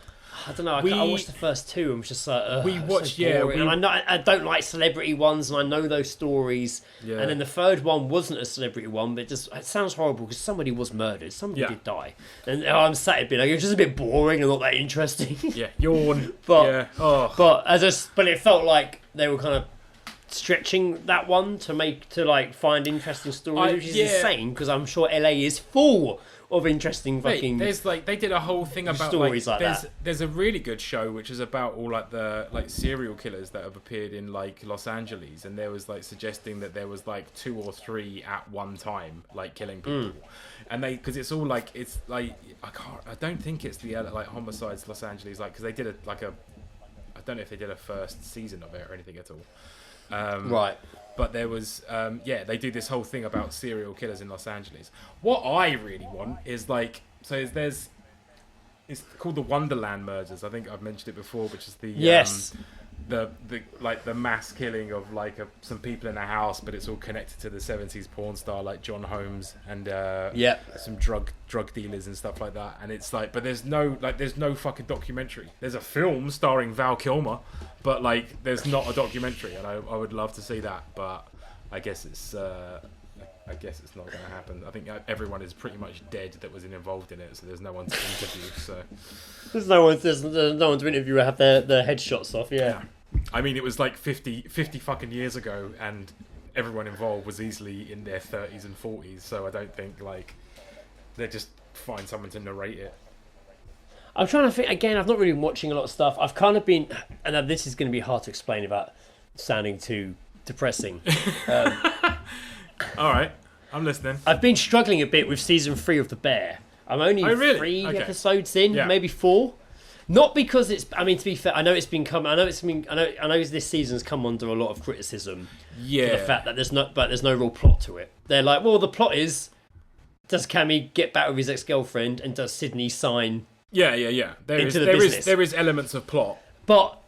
I don't know. I watched the first two and was just like, We watched, so yeah, boring. we- And I don't like celebrity ones, and I know those stories. Yeah. And then the third one wasn't a celebrity one, but it sounds horrible because somebody was murdered, somebody Yeah. did die, and I'm sat here being like, it was just a bit boring and not that interesting. yeah yawn. But- yeah, oh But it felt like they were kind of stretching that one to find interesting stories, which is yeah. insane because I'm sure LA is full of interesting fucking. there's like they did a whole thing about stories like there's that. there's a really good show which is about all like the like serial killers that have appeared in like Los Angeles, and there was like suggesting that there was like 2 or 3 at one time like killing people, and they because it's all like it's like I don't think it's the like Homicides Los Angeles like because they did I don't know if they did a first season of it or anything at all. Right. But there was, they do this whole thing about serial killers in Los Angeles. What I really want is like, it's called the Wonderland murders. I think I've mentioned it before, which is the Yes. the mass killing of like some people in a house, but it's all connected to the 70s porn star like John Holmes and some drug dealers and stuff like that. And it's like, but there's no fucking documentary. There's a film starring Val Kilmer, but like there's not a documentary, and I would love to see that, but I guess it's not going to happen. I think everyone is pretty much dead that was involved in it, so there's no one to interview. So There's no one to interview or have their headshots off. Yeah. I mean, it was like 50 fucking years ago, and everyone involved was easily in their 30s and 40s. So I don't think like they just find someone to narrate it. I'm trying to think again. I've not really been watching a lot of stuff. I've kind of been, and this is going to be hard to explain without sounding too depressing. All right, I'm listening. I've been struggling a bit with season 3 of The Bear. I'm only really? 3 Okay. episodes in, Yeah. maybe 4. Not because it's. I mean, to be fair, I know this season's come under a lot of criticism Yeah, for the fact that there's no real plot to it. They're like, well, the plot is, does Cammy get back with his ex-girlfriend, and does Sydney sign? yeah. Into the business. There is elements of plot. But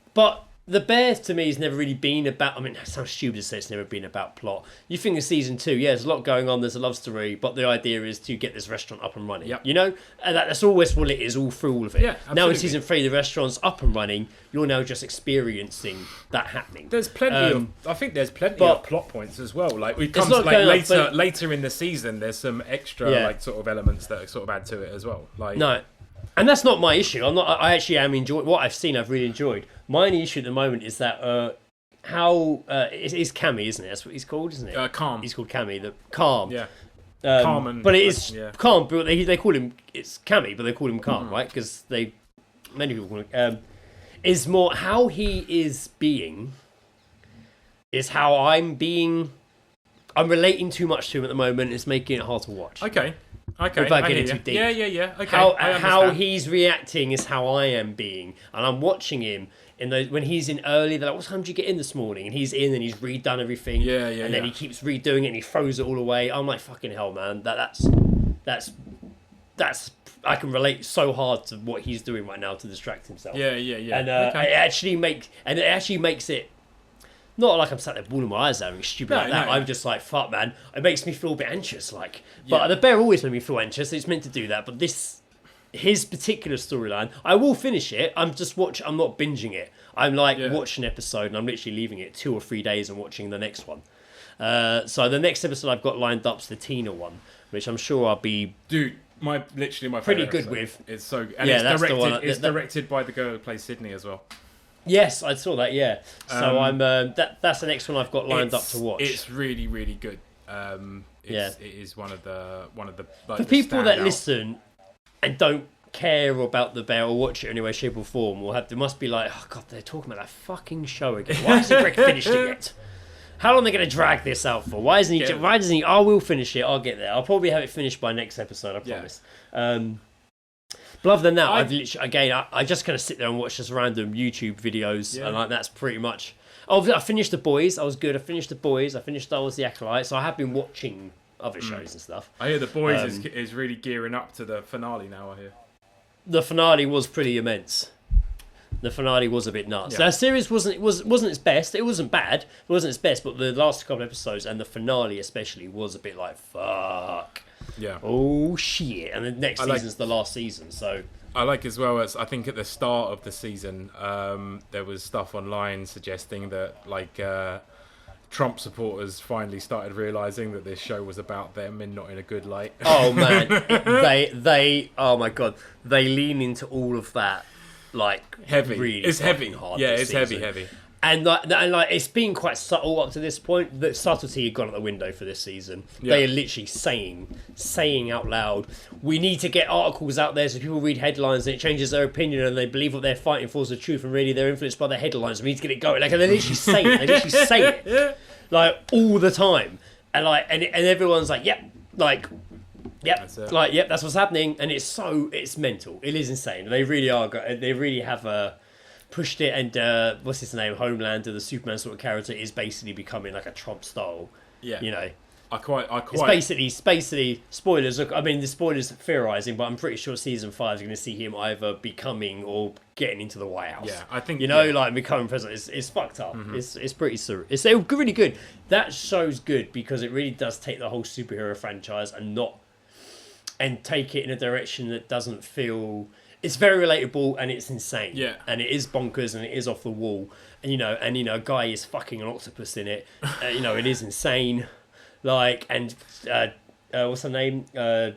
The Bear to me has never really been about. I mean, it sounds stupid to say it's never been about plot. You think of season 2, yeah, there's a lot going on. There's a love story, but the idea is to get this restaurant up and running. Yep. You know, and that's always what it is, all through all of it. Yeah, now in absolutely. season 3, the restaurant's up and running. You're now just experiencing that happening. There's plenty I think there's plenty but- of plot points as well. Like we It's come not like going up, later in the season, there's some extra Yeah. like sort of elements that sort of add to it as well. Like No, and that's not my issue. I actually am enjoying what I've seen. I've really enjoyed. My only issue at the moment is that it's Cammy, isn't it? That's what he's called, isn't it? Calm. He's called Cammy. The Calm. Yeah. Calm and- but it is yeah. Calm. But they call him it's Cammy, but they call him Calm, right? Because many people call him. Is more how he is being. Is how I'm being. I'm relating too much to him at the moment. It's making it hard to watch. Okay. Without I getting hear too you. deep. Yeah. Okay. How I how understand. he's reacting is how I am being, and I'm watching him in those when he's in early. They're like, "What time did you get in this morning?" And he's in, and he's redone everything. Yeah, And then he keeps redoing it, and he throws it all away. I'm like, "Fucking hell, man! That's I can relate so hard to what he's doing right now to distract himself." Yeah. And Okay. it actually makes it Not like I'm sat there bawling my eyes out and stupid No, like that. no. I'm just like, fuck, man. It makes me feel a bit anxious. Like, but the bear always made me feel anxious. It's meant to do that. But his particular storyline, I will finish it. I'm not binging it. I'm like watching an episode and I'm literally leaving it 2 or 3 days and watching the next one. So the next episode I've got lined up's the Tina one, which I'm sure I'll be my pretty good episode. with. It's so and Yeah, it's that's the directed. one. It's directed by the girl who plays Sydney as well. Yes, I saw that. Yeah, so I'm that's the next one I've got lined up to watch. It's really, really good. It is one of the like, for the people that standout- listen and don't care about the bear or watch it in any way, shape, or form, they must be like, oh god, they're talking about that fucking show again. Why hasn't Greg finished it yet? How long are they going to drag this out for? Why isn't he? Yeah. Why doesn't he? I will finish it. I'll get there. I'll probably have it finished by next episode. I promise. But other than that, I've literally I just kind of sit there and watch just random YouTube videos, and like that's pretty much. Oh, I finished The Boys. I was good. I finished The Boys. I finished Star Wars: The Acolyte. So I have been watching other shows and stuff. I hear The Boys is really gearing up to the finale now. I hear The finale was pretty immense. The finale was a bit nuts. Yeah. The series wasn't its best. It wasn't bad. It wasn't its best, but the last couple of episodes and the finale especially was a bit like fuck. Yeah. Oh shit! And the next season's the last season, so. I like as well as I think at the start of the season, there was stuff online suggesting that like Trump supporters finally started realizing that this show was about them and not in a good light. Oh man, they oh my god, they lean into all of that like heavy. Really It's heavy. hard. Yeah, this it's season. heavy. And like it's been quite subtle up to this point. The subtlety had gone out the window for this season. Yeah. They are literally saying out loud, we need to get articles out there so people read headlines and it changes their opinion and they believe what they're fighting for is the truth and really they're influenced by the headlines. We need to get it going. Like, and they literally say it. They literally say it. Like, all the time. And like, and everyone's like, yep. Like, yep. That's it. Like, yep, that's what's happening. And it's mental. It is insane. They really are. They really have pushed it, and what's his name? Homelander, the Superman sort of character, is basically becoming like a Trump style. Yeah. You know, I quite. it's basically spoilers. Look, I mean, the spoilers are theorizing, but I'm pretty sure season 5 is going to see him either becoming or getting into the White House. Yeah, I think like becoming president. It's fucked up. Mm-hmm. It's pretty surreal. It's really good. That show's good because it really does take the whole superhero franchise and take it in a direction that doesn't feel. It's very relatable and it's insane. Yeah. And it is bonkers and it is off the wall. And a guy is fucking an octopus in it. It is insane. Like, and what's her name? Oh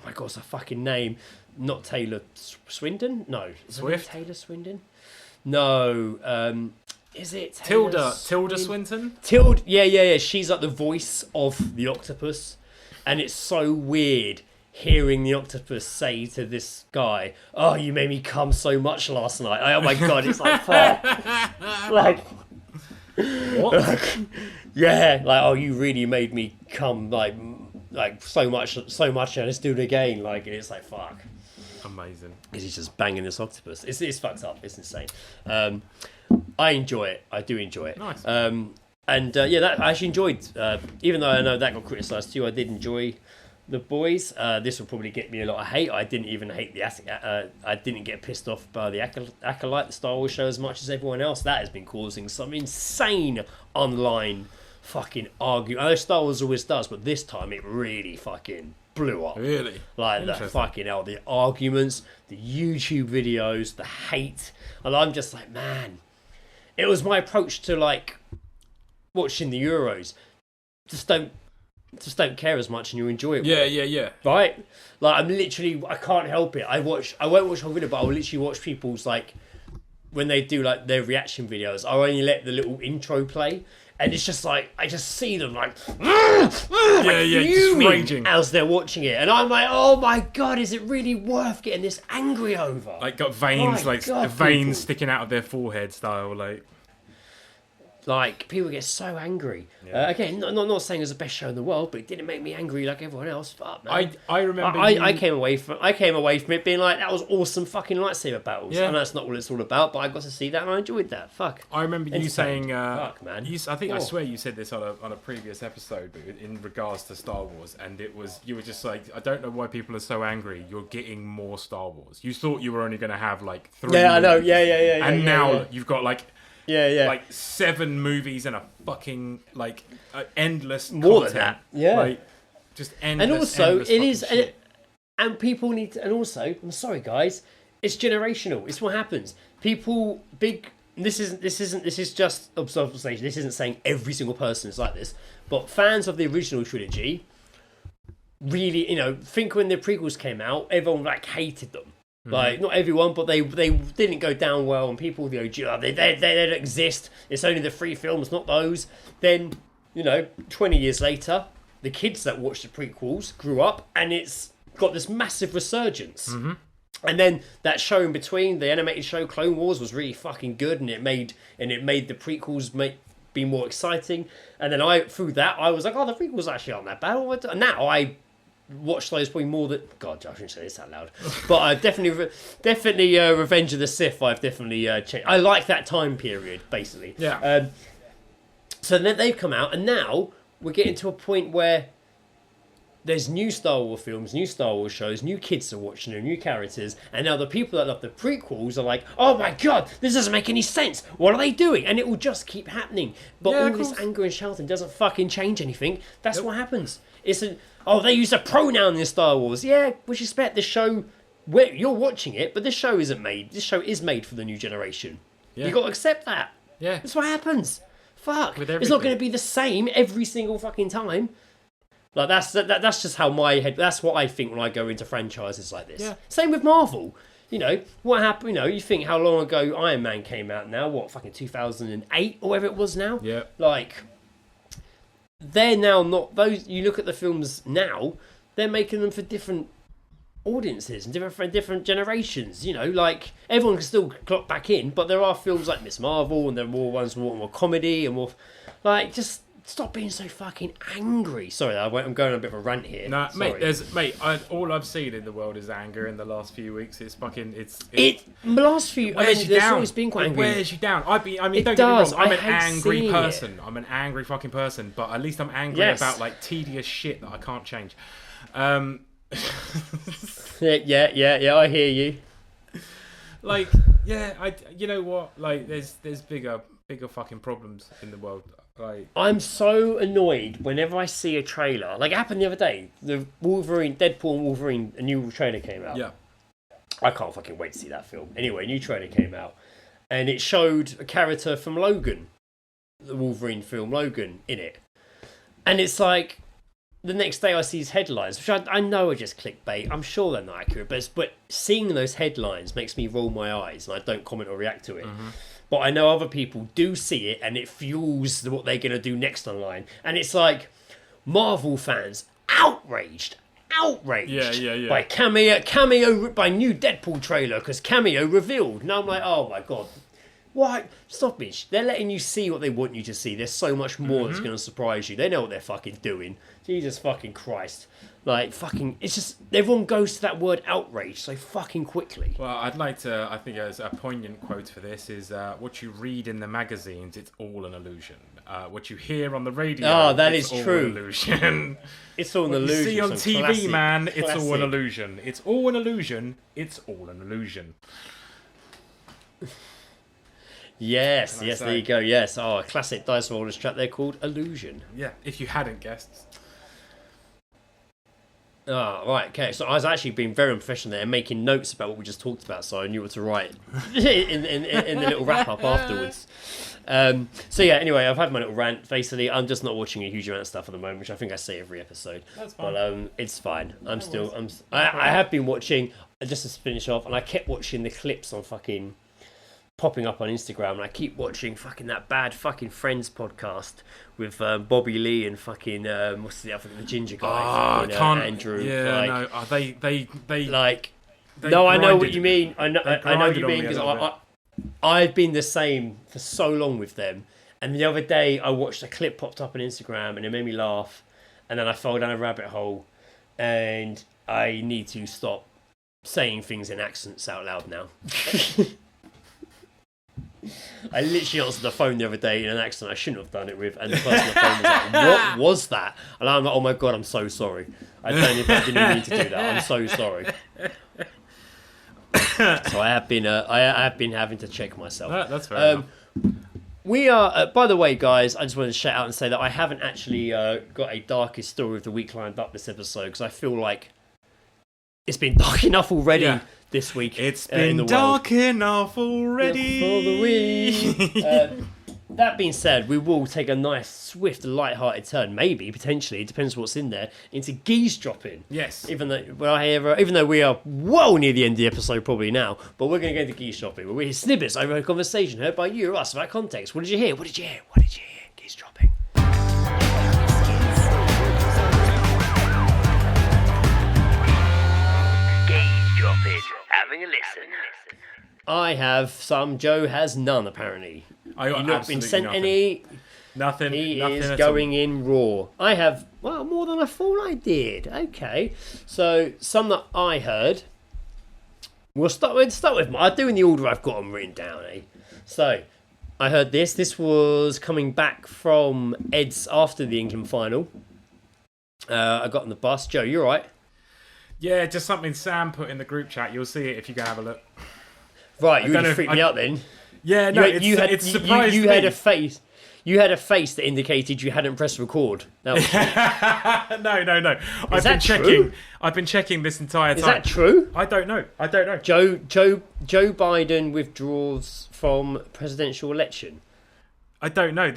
my god, what's her fucking name? Not Taylor Swindon? No. Swift? Taylor Swindon? No. Is it Taylor Tilda Swinton? Yeah. She's like the voice of the octopus. And it's so weird hearing the octopus say to this guy, "Oh, you made me come so much last night." Oh my god, it's like, fuck. Like, What? yeah, like, oh, you really made me come like so much, and let's do it again. Like, and it's like, fuck. Amazing. Because he's just banging this octopus. It's fucked up. It's insane. I enjoy it. I do enjoy it. Nice. That I actually enjoyed. Even though I know that got criticised too, I did enjoy The Boys. This will probably get me a lot of hate. I didn't even hate I didn't get pissed off by the Acolyte, the Star Wars show, as much as everyone else. That has been causing some insane online fucking argument. I know Star Wars always does, but this time it really fucking blew up. Really? Like, the fucking hell, the arguments, the YouTube videos, the hate. And I'm just like, man, it was my approach to like watching the Euros. Just don't care as much and you enjoy it. Yeah. Right? Like, I can't help it. I won't watch the whole video, but I'll literally watch people's, like, when they do, like, their reaction videos, I'll only let the little intro play, and it's just like, I just see them, like, just raging as they're watching it, and I'm like, oh my god, is it really worth getting this angry over? Like, got veins, My God, veins people. sticking out of their forehead style, like. Like, people get so angry. Yeah. Again, not saying it was the best show in the world, but it didn't make me angry like everyone else. Fuck, man. I remember. I came away from it being like, that was awesome fucking lightsaber battles. Yeah. And that's not what it's all about, but I got to see that and I enjoyed that. Fuck. I remember you saying, fuck, man. I think I swear you said this on a previous episode, but in regards to Star Wars, and it was, you were just like, I don't know why people are so angry. You're getting more Star Wars. You thought you were only going to have like 3. Yeah, I know. Yeah. And now you've got like Yeah. like 7 movies and a fucking like endless More content. than that. Yeah. Like, just endless. And also, endless it is, fucking shit. and people need to, and also, I'm sorry, guys, it's generational. It's what happens. People, this is just observation. This isn't saying every single person is like this, but fans of the original trilogy really, think when the prequels came out, everyone like hated them. Like, not everyone, but they didn't go down well, and people, they don't exist. It's only the 3 films, not those. Then, 20 years later, the kids that watched the prequels grew up, and it's got this massive resurgence. And then that show in between, the animated show Clone Wars, was really fucking good, and it made the prequels be more exciting. And then through that, I was like, oh, the prequels actually aren't that bad. And now I watch those probably more than... God, I shouldn't say this out loud. But I've definitely Revenge of the Sith, I've definitely changed. I like that time period, basically. Yeah. So then they've come out, and now we're getting to a point where there's new Star Wars films, new Star Wars shows, new kids are watching them, new characters, and now the people that love the prequels are like, oh my god, this doesn't make any sense. What are they doing? And it will just keep happening. But all this anger and shouting doesn't fucking change anything. That's what happens. They use a pronoun in Star Wars. Yeah, which expect the show, you're watching it, but this show isn't made. This show is made for the new generation. Yeah. You got to accept that. Yeah. That's what happens. Fuck. It's not going to be the same every single fucking time. Like, that's just how my head... That's what I think when I go into franchises like this. Yeah. Same with Marvel. What happened... you think how long ago Iron Man came out now? What, fucking 2008 or whatever it was now? Yeah. Like, they're now not... Those... You look at the films now, they're making them for different audiences and different generations. Like, everyone can still clock back in, but there are films like Miss Marvel, and there are more ones more comedy and more... Like, just... Stop being so fucking angry. Sorry, I'm going on a bit of a rant here. Nah, mate, all I've seen in the world is anger in the last few weeks. It's fucking, last few. There's always been quite angry. It wears you down. Don't get me wrong. I'm an angry person. I'm an angry fucking person. But at least I'm angry about like tedious shit that I can't change. Yeah. I hear you. Like, you know what? Like, there's bigger fucking problems in the world. Like, I'm so annoyed whenever I see a trailer. Like it happened the other day. The Deadpool and Wolverine, a new trailer came out. Yeah. I can't fucking wait to see that film. Anyway, a new trailer came out. And it showed a character from Logan. The Wolverine film, Logan, in it. And it's like, the next day I see his headlines, which I know are just clickbait. I'm sure they're not accurate. But seeing those headlines makes me roll my eyes and I don't comment or react to it. But I know other people do see it, and it fuels what they're going to do next online. And it's like, Marvel fans outraged by cameo by new Deadpool trailer because cameo revealed. Now I'm like, oh my god, why? Stop it! They're letting you see what they want you to see. There's so much more that's going to surprise you. They know what they're fucking doing. Jesus fucking Christ. Like, fucking, it's just, everyone goes to that word outrage so fucking quickly. Well, I think as a poignant quote for this is, what you read in the magazines, it's all an illusion. What you hear on the radio, it's all true. An illusion. It's all an what illusion. You see on TV, man, it's all an illusion. It's all an illusion. It's all an illusion. Yes, there you go, yes. Oh, a classic Dice Rollers track there called Illusion. Yeah, if you hadn't guessed. Oh, right, okay. So I was actually being very unprofessional there and making notes about what we just talked about, so I knew what to write in the little wrap-up afterwards. So yeah, anyway, I've had my little rant. Basically, I'm just not watching a huge amount of stuff at the moment, which I think I say every episode. That's fine. But I have been watching, just to finish off, and I kept watching the clips on fucking... popping up on Instagram, and I keep watching fucking that bad fucking Friends podcast with Bobby Lee and fucking what's the other, the ginger guy, Andrew. Yeah, like, they like. They no, I know what grinded- you mean. I know what you mean because I've been the same for so long with them. And the other day, I watched a clip popped up on Instagram, and it made me laugh. And then I fell down a rabbit hole, and I need to stop saying things in accents out loud now. I literally answered the phone the other day in an accent I shouldn't have done it with, and the person on the phone was like, "What was that?" And I'm like, "Oh my god, I'm so sorry. I didn't mean to do that. I'm so sorry." So I have been having to check myself. That's fair enough. We are, by the way, guys, I just wanted to shout out and say that I haven't actually got a darkest story of the week lined up this episode because I feel like it's been dark enough already this week. It's in the been dark enough already. For the week. That being said, we will take a nice, swift, light-hearted turn, maybe, potentially, it depends what's in there, into geezedropping. Yes. Even though we are well near the end of the episode probably now, but we're going to go into geezedropping, where we hear snippets over a conversation heard by you or us about context. What did you hear? What did you hear? What did you hear? Geezedropping. Geezdropping. Having a listen. I have some. Joe has none, apparently. I got You've not been sent nothing. any. Nothing. He nothing is at going in raw. I have, well, more than I thought I did. Okay. So, some that I heard. We'll start with I'm doing the order I've got them written down, eh? So, I heard this. This was coming back from Ed's after the England final. I got on the bus. Joe, you alright? Yeah, just something Sam put in the group chat. You'll see it if you go have a look. Right, you don't really know freaked me out then. Yeah, no, it's surprised you me. had a face. You had a face that indicated you hadn't pressed record. That was No. I've that been checking. true? I've been checking this entire time. Is that true? I don't know. Joe Biden withdraws from presidential election. I don't know.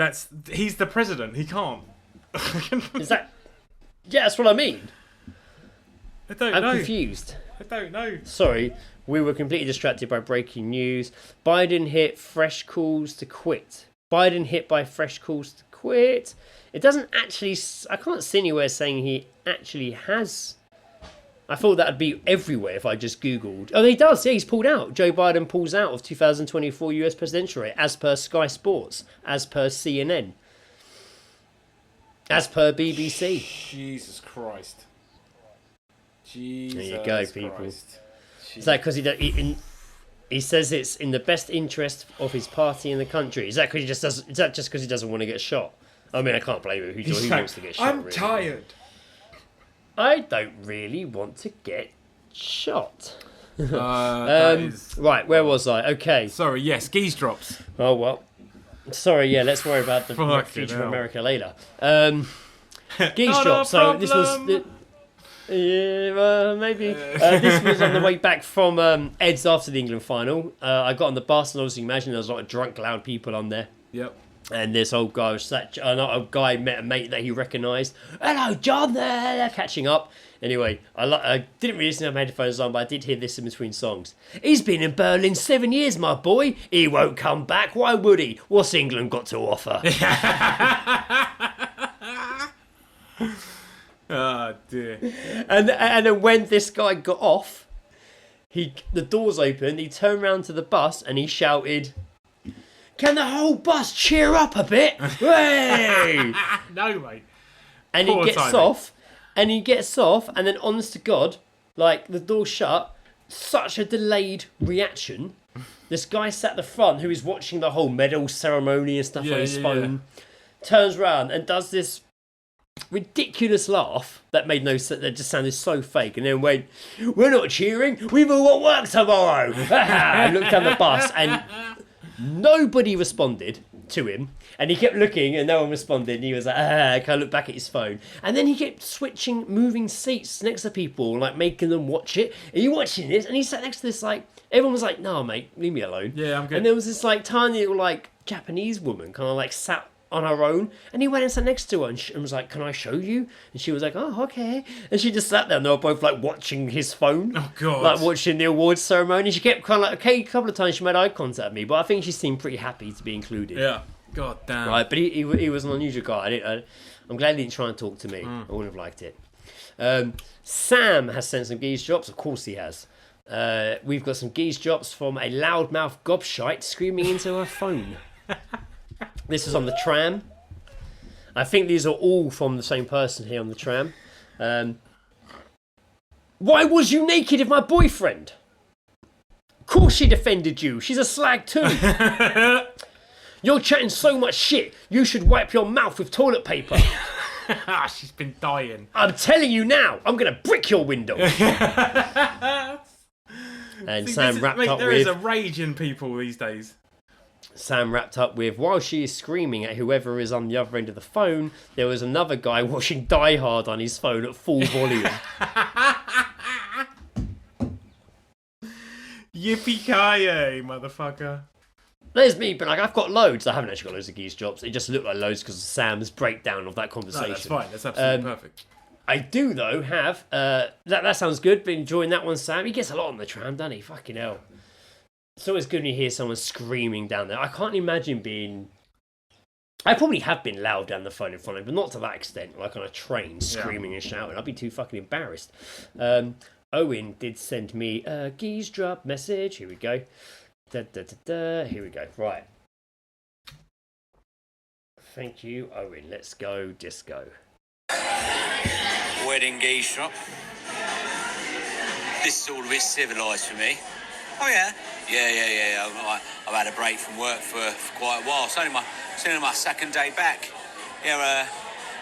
He's the president. He can't. Is that? Yeah, that's what I mean. I don't know. I'm confused. I don't know. Sorry, we were completely distracted by breaking news. Biden hit fresh calls to quit. Biden hit by fresh calls to quit. It doesn't actually. I can't see anywhere saying he actually has. I thought that'd be everywhere if I just Googled. Oh, he does. Yeah, he's pulled out. Joe Biden pulls out of 2024 US presidential race, as per Sky Sports, as per CNN, as per BBC. Jesus Christ. Jesus There you go, people. Christ. Is that because he says it's in the best interest of his party and the country? Is that because he just doesn't? Is that just because he doesn't want to get shot? I mean, I can't blame him. Who wants to get shot? I'm really? tired. I don't really want to get shot. That is... Right, where was I? Okay. Sorry, yes, geese drops. Oh well. Sorry. Yeah, let's worry about the Fucking future of hell. America later. Geese Not drop. a So this was. problem. Yeah, maybe. This was on the way back from Ed's after the England final. I got on the bus and obviously imagine there was a lot of drunk, loud people on there. Yep. And this old guy was a guy met a mate that he recognised. Hello, John. There, catching up. Anyway, I didn't really listen to my headphones on, but I did hear this in between songs. He's been in Berlin 7 years, my boy. He won't come back. Why would he? What's England got to offer? Oh dear. And then when this guy got off, the doors opened. He turned around to the bus and he shouted, "Can the whole bus cheer up a bit?" Hey! No, mate. And Poor he gets off, and then honest to God, like the door shut, such a delayed reaction. This guy sat at the front who is watching the whole medal ceremony and stuff on his phone, turns around and does this ridiculous laugh that made no sense, that just sounded so fake, and then went, "We're not cheering, we've all got work tomorrow." And looked down the bus and nobody responded to him, and he kept looking and no one responded, and he was like, kind of looked back at his phone, and then he kept moving seats next to people, like making them watch it. Are you watching this? And he sat next to this, like, everyone was like, "No, mate, leave me alone." Yeah, I'm good. And there was this like tiny little like Japanese woman kind of like sat on her own, and he went and sat next to her and was like, "Can I show you?" And she was like, "Oh, okay." And she just sat there and they were both like watching his phone. Oh god. Like watching the awards ceremony. She kept kind of like, okay, a couple of times she made eye contact with me, but I think she seemed pretty happy to be included. Yeah. God damn. Right, but he was an unusual guy. I'm glad he didn't try and talk to me. I wouldn't have liked it. Sam has sent some geese drops. Of course he has. We've got some geese drops from a loudmouth gobshite screaming into her phone. This is on the tram. I think these are all from the same person here on the tram. Why was you naked with my boyfriend? Of course she defended you. She's a slag too. You're chatting so much shit. You should wipe your mouth with toilet paper. She's been dying. I'm telling you now. I'm going to brick your window. And See, Sam wrapped up there with... is a rage in people these days. Sam wrapped up with, while she is screaming at whoever is on the other end of the phone, there was another guy watching Die Hard on his phone at full volume. Yippee-ki-yay, motherfucker. There's me, but like I've got loads. I haven't actually got loads of geese drops. It just looked like loads because of Sam's breakdown of that conversation. No, that's fine. That's absolutely perfect. I do, though, have... that sounds good. Been enjoying that one, Sam. He gets a lot on the tram, doesn't he? Fucking hell. It's always good when you hear someone screaming down there. I can't imagine being... I probably have been loud down the phone in front of him, but not to that extent. Like on a train, screaming and shouting. I'd be too fucking embarrassed. Owen did send me a geese drop message. Here we go. Here we go. Right. Thank you, Owen. Let's go disco. Wedding geese drop. This is all a bit civilised for me. Oh yeah? Yeah. I've had a break from work for quite a while. It's only my second day back. Yeah,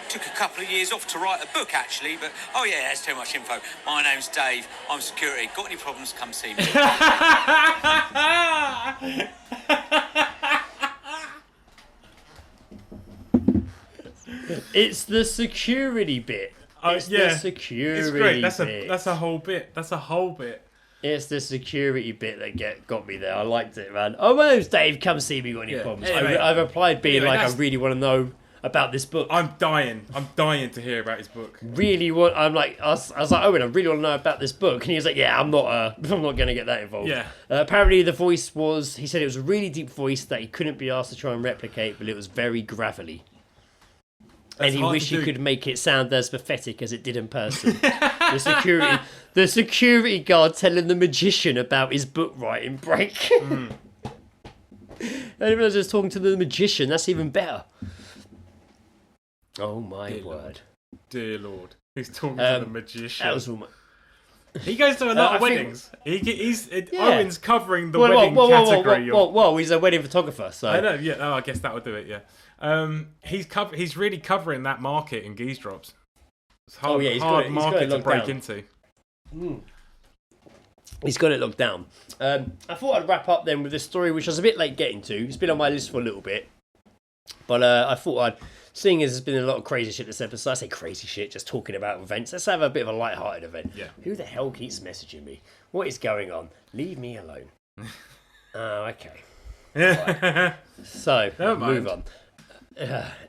took a couple of years off to write a book actually, but oh yeah, there's too much info. My name's Dave. I'm security. Got any problems? Come see me. It's the security bit. The security it's great. bit. That's a whole bit. It's the security bit that got me there. I liked it, man. Oh, my name's Dave. Come see me. Got any problems? Anyway, I've replied being I really want to know about this book. I'm dying to hear about his book. Really want. I was like, Owen, I really want to know about this book, and he was like, yeah, I'm not going to get that involved. Yeah. Apparently, the voice was. He said it was a really deep voice that he couldn't be asked to try and replicate, but it was very gravelly. And he wished he could make it sound as pathetic as it did in person. The security guard telling the magician about his book writing break. And even though just talking to the magician, that's even better. Oh my word. Dear Lord. He's talking to the magician. That was all my... He goes to a lot of weddings. Owen's covering the wedding category. Whoa, he's a wedding photographer, so... I know, yeah. Oh, I guess that would do it, yeah. He's really covering that market in geese drops. It's hard, he's got it market to break down. into. He's got it locked down. I thought I'd wrap up then with this story, which I was a bit late getting to. It's been on my list for a little bit. But I thought seeing as there's been a lot of crazy shit this episode, I say crazy shit, just talking about events, let's have a bit of a light-hearted event. Yeah. Who the hell keeps messaging me? What is going on? Leave me alone. Oh, okay. Right. So, move on.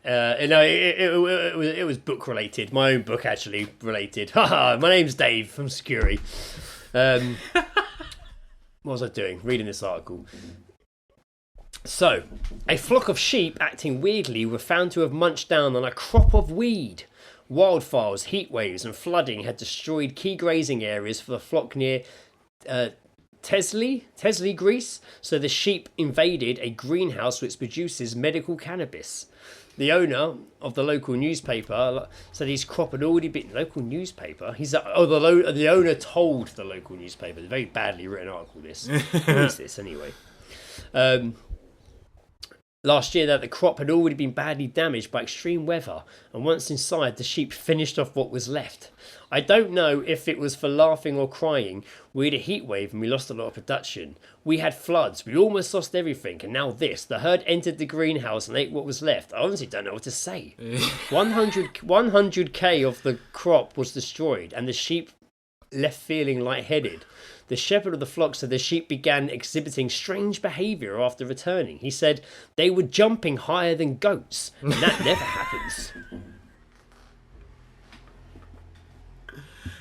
It was book related. My own book actually related. My name's Dave from Security. What was I doing? Reading this article. So, a flock of sheep acting weirdly were found to have munched down on a crop of weed. Wildfires, heat waves, and flooding had destroyed key grazing areas for the flock near Tesley, Greece. So the sheep invaded a greenhouse which produces medical cannabis. The owner of the local newspaper said his crop had already been... Local newspaper? The owner told the local newspaper. It's a very badly written article, this. What is this, anyway? Last year, that the crop had already been badly damaged by extreme weather, and once inside, the sheep finished off what was left. I don't know if it was for laughing or crying. We had a heat wave and we lost a lot of production. We had floods. We almost lost everything, and now this. The herd entered the greenhouse and ate what was left. I honestly don't know what to say. 100k of the crop was destroyed, and the sheep left feeling lightheaded. The shepherd of the flock said the sheep began exhibiting strange behaviour after returning. He said they were jumping higher than goats, and that never happens.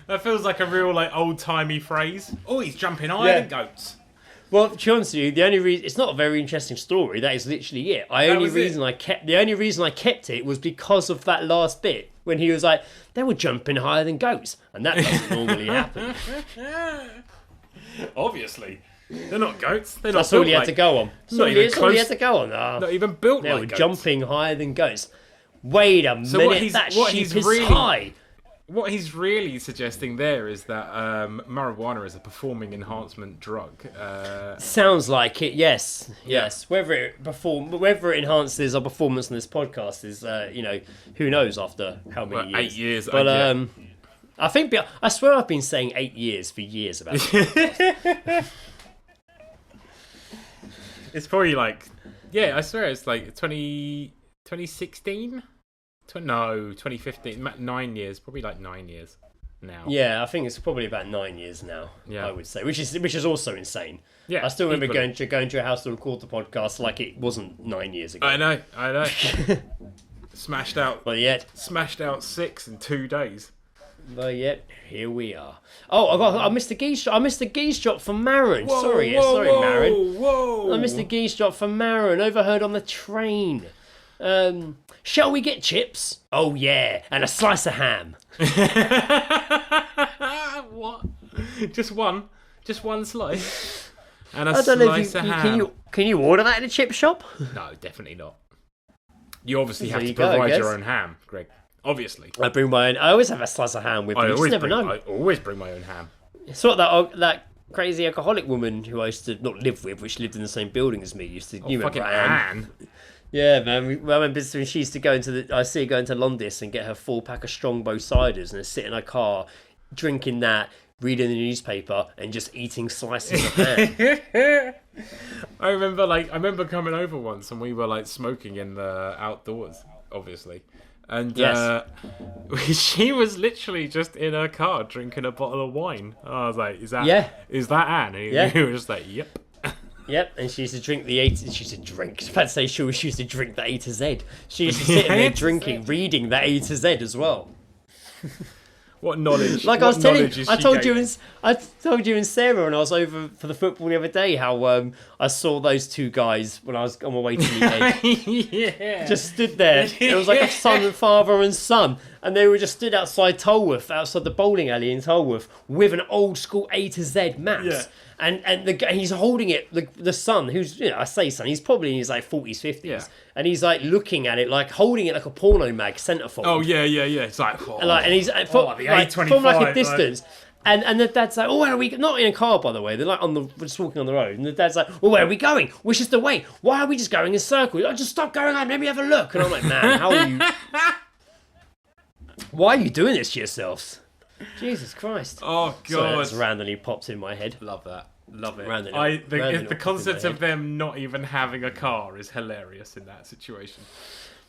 That feels like a real old-timey phrase. Oh, he's jumping higher than goats. Well, to be honest with you, the only reason it's not a very interesting story. That is literally it. The only reason I kept it was because of that last bit when he was like, they were jumping higher than goats, and that doesn't normally happen. Obviously, they're not goats. That's all he had to go on. That's all he had to go on. Not even built they like were goats. Jumping higher than goats. Wait a minute, that sheep is high. What he's really suggesting there is that marijuana is a performing enhancement drug. Sounds like it, yes. Whether it enhances our performance on this podcast is, who knows after how many years. 8 years. But I swear I've been saying 8 years for years about it. It's probably Yeah, I swear it's like 2016? No, 2015. 9 years. Probably like 9 years now. Yeah, I think it's probably about 9 years now. Yeah. I would say, which is also insane. Yeah, I still remember equally. going to your house to record the podcast like it wasn't 9 years ago. I know. Smashed out But yet, 6 in 2 days. here we are. Oh, I missed the geese drop. I missed the geese drop from Marin. Whoa, Sorry, whoa, Marin. Whoa! I missed the geese drop from Marin. Overheard on the train. Shall we get chips? Oh yeah, and a slice of ham. What? Just one slice, and a I don't know slice if of ham. can you order that in a chip shop? No, definitely not. You obviously There have to you go, I provide guess. your own ham, Greg. Obviously. I bring my own. I always have a slice of ham with me. You just never know. I always bring my own ham. It's sort of that crazy alcoholic woman who I used to not live with, which lived in the same building as me. You remember Fucking Anne? Anne. Yeah, man. I remember she used to go I see her go into Londis and get her 4-pack of Strongbow ciders and sit in her car, drinking that, reading the newspaper, and just eating slices of ham. I remember coming over once and we were like smoking in the outdoors, obviously. And Yes. she was literally just in her car drinking a bottle of wine. I was like, is that Anne? And Yeah. you were just like, yep. Yep, and she used to drink the A. She used to drink. I was about to say she used to drink the A to Z. She used to sit in there drinking, reading the A to Z as well. What knowledge? Like I was telling you, I told you and and Sarah when I was over for the football the other day how I saw those two guys when I was on my way to the Ed. yeah. Just stood there. It was like a father and son, and they were just stood outside Tolworth, outside the bowling alley in Tolworth, with an old school A to Z maps. Yeah. And the guy, he's holding it. The son, who's I say son, he's probably in his like 40s, 50s, Yeah. and he's like looking at it, like holding it like a porno mag centerfold. Oh yeah. It's like, And he's the from A25, like a distance. And the dad's like, oh, where are we? Not in a car, by the way. They're like just walking on the road. And the dad's like, well, where are we going? Which is the way? Why are we just going in circles? Oh, just stop going on. Let me have a look. And I'm like, man, how are you? Why are you doing this to yourselves? Jesus Christ. Oh So god. that just randomly pops in my head. Love that. Love it. Randomly The pops concept in my of them not even having a car is hilarious in that situation.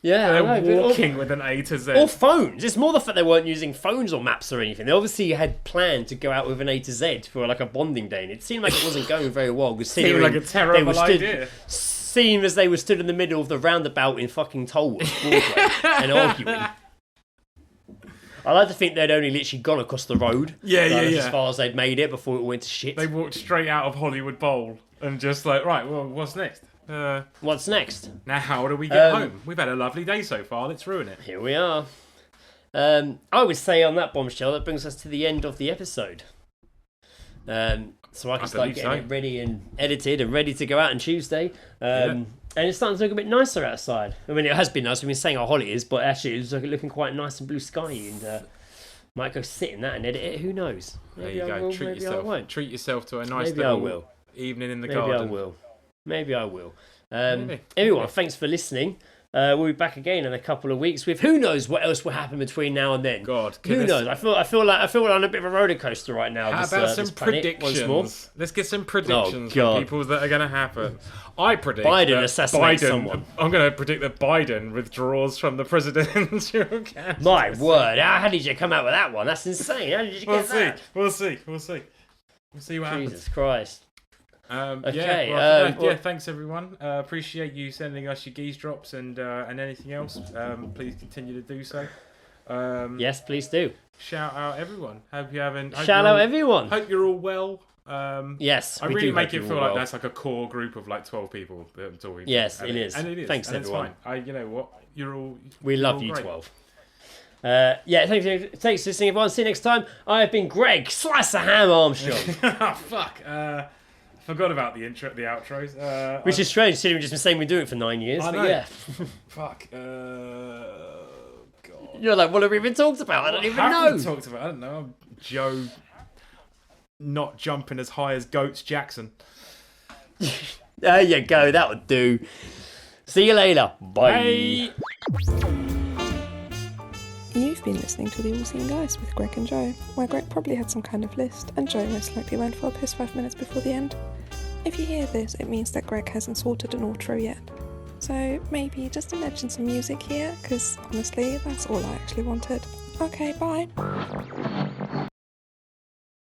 Yeah, I They're know, walking with an A to Z. or phones. It's more the fact they weren't using phones or maps or anything. They obviously had planned to go out with an A to Z for like a bonding day, and it seemed like it wasn't going very well. Seemed like a terrible idea. Seemed as they were stood in the middle of the roundabout in fucking Tolworth, Broadway, and arguing. I like to think they'd only literally gone across the road. Yeah. As far as they'd made it before it went to shit. They walked straight out of Hollywood Bowl and just like, right, well, what's next? What's next? Now, how do we get home? We've had a lovely day so far. Let's ruin it. Here we are. I would say on that bombshell, that brings us to the end of the episode. So I can start getting it ready and edited and ready to go out on Tuesday. And it's starting to look a bit nicer outside. I mean, it has been nice. We've been saying how hot it is, but actually it's looking quite nice and blue sky. And might go sit in that and edit it. Who knows? Maybe There you I go. will, Treat maybe yourself. I won't. Treat yourself to a nice Maybe I little will. evening in the Maybe garden. I will. Maybe I will. Maybe. Everyone, thanks for listening. We'll be back again in a couple of weeks with who knows what else will happen between now and then. God, who knows? I feel like on a bit of a roller coaster right now. How this, about some this planet, predictions? once more. Let's get some predictions God. from people that are going to happen. I predict Biden that assassinates someone. I'm going to predict that Biden withdraws from the presidential candidacy. My word! How did you come out with that one? That's insane. How did you get that? We'll see what happens. Jesus Christ! Okay, Yeah, thanks everyone. Appreciate you sending us your geese drops and anything else. Please continue to do so. Yes, please do. Shout out everyone. Hope you haven't. Shout out everyone. Hope you're all well. Yes, I we really do make hope it you're feel all like well. that's like a core group of like 12 people that I'm talking to. Yes, it is. And it is. Thanks, and everyone. It's fine. You know what? You're all. We you're love all you, great. 12. Thanks for listening, everyone. See you next time. I have been Greg, Slice of Ham Armstrong. Fuck. Forgot about the outros. Which is strange, considering we've just been saying we're doing it for 9 years. I But know. yeah. Fuck. God. You're like, what have we even talked about? I don't even Have know. we talked about? I don't know. Joe not jumping as high as Goats Jackson. There you go. That would do. See you later. Bye. You've been listening to The All Seen Guys with Greg and Joe, where Greg probably had some kind of list and Joe most likely went for a piss 5 minutes before the end. If you hear this, it means that Greg hasn't sorted an outro yet. So maybe just imagine some music here, because honestly, that's all I actually wanted. Okay, bye.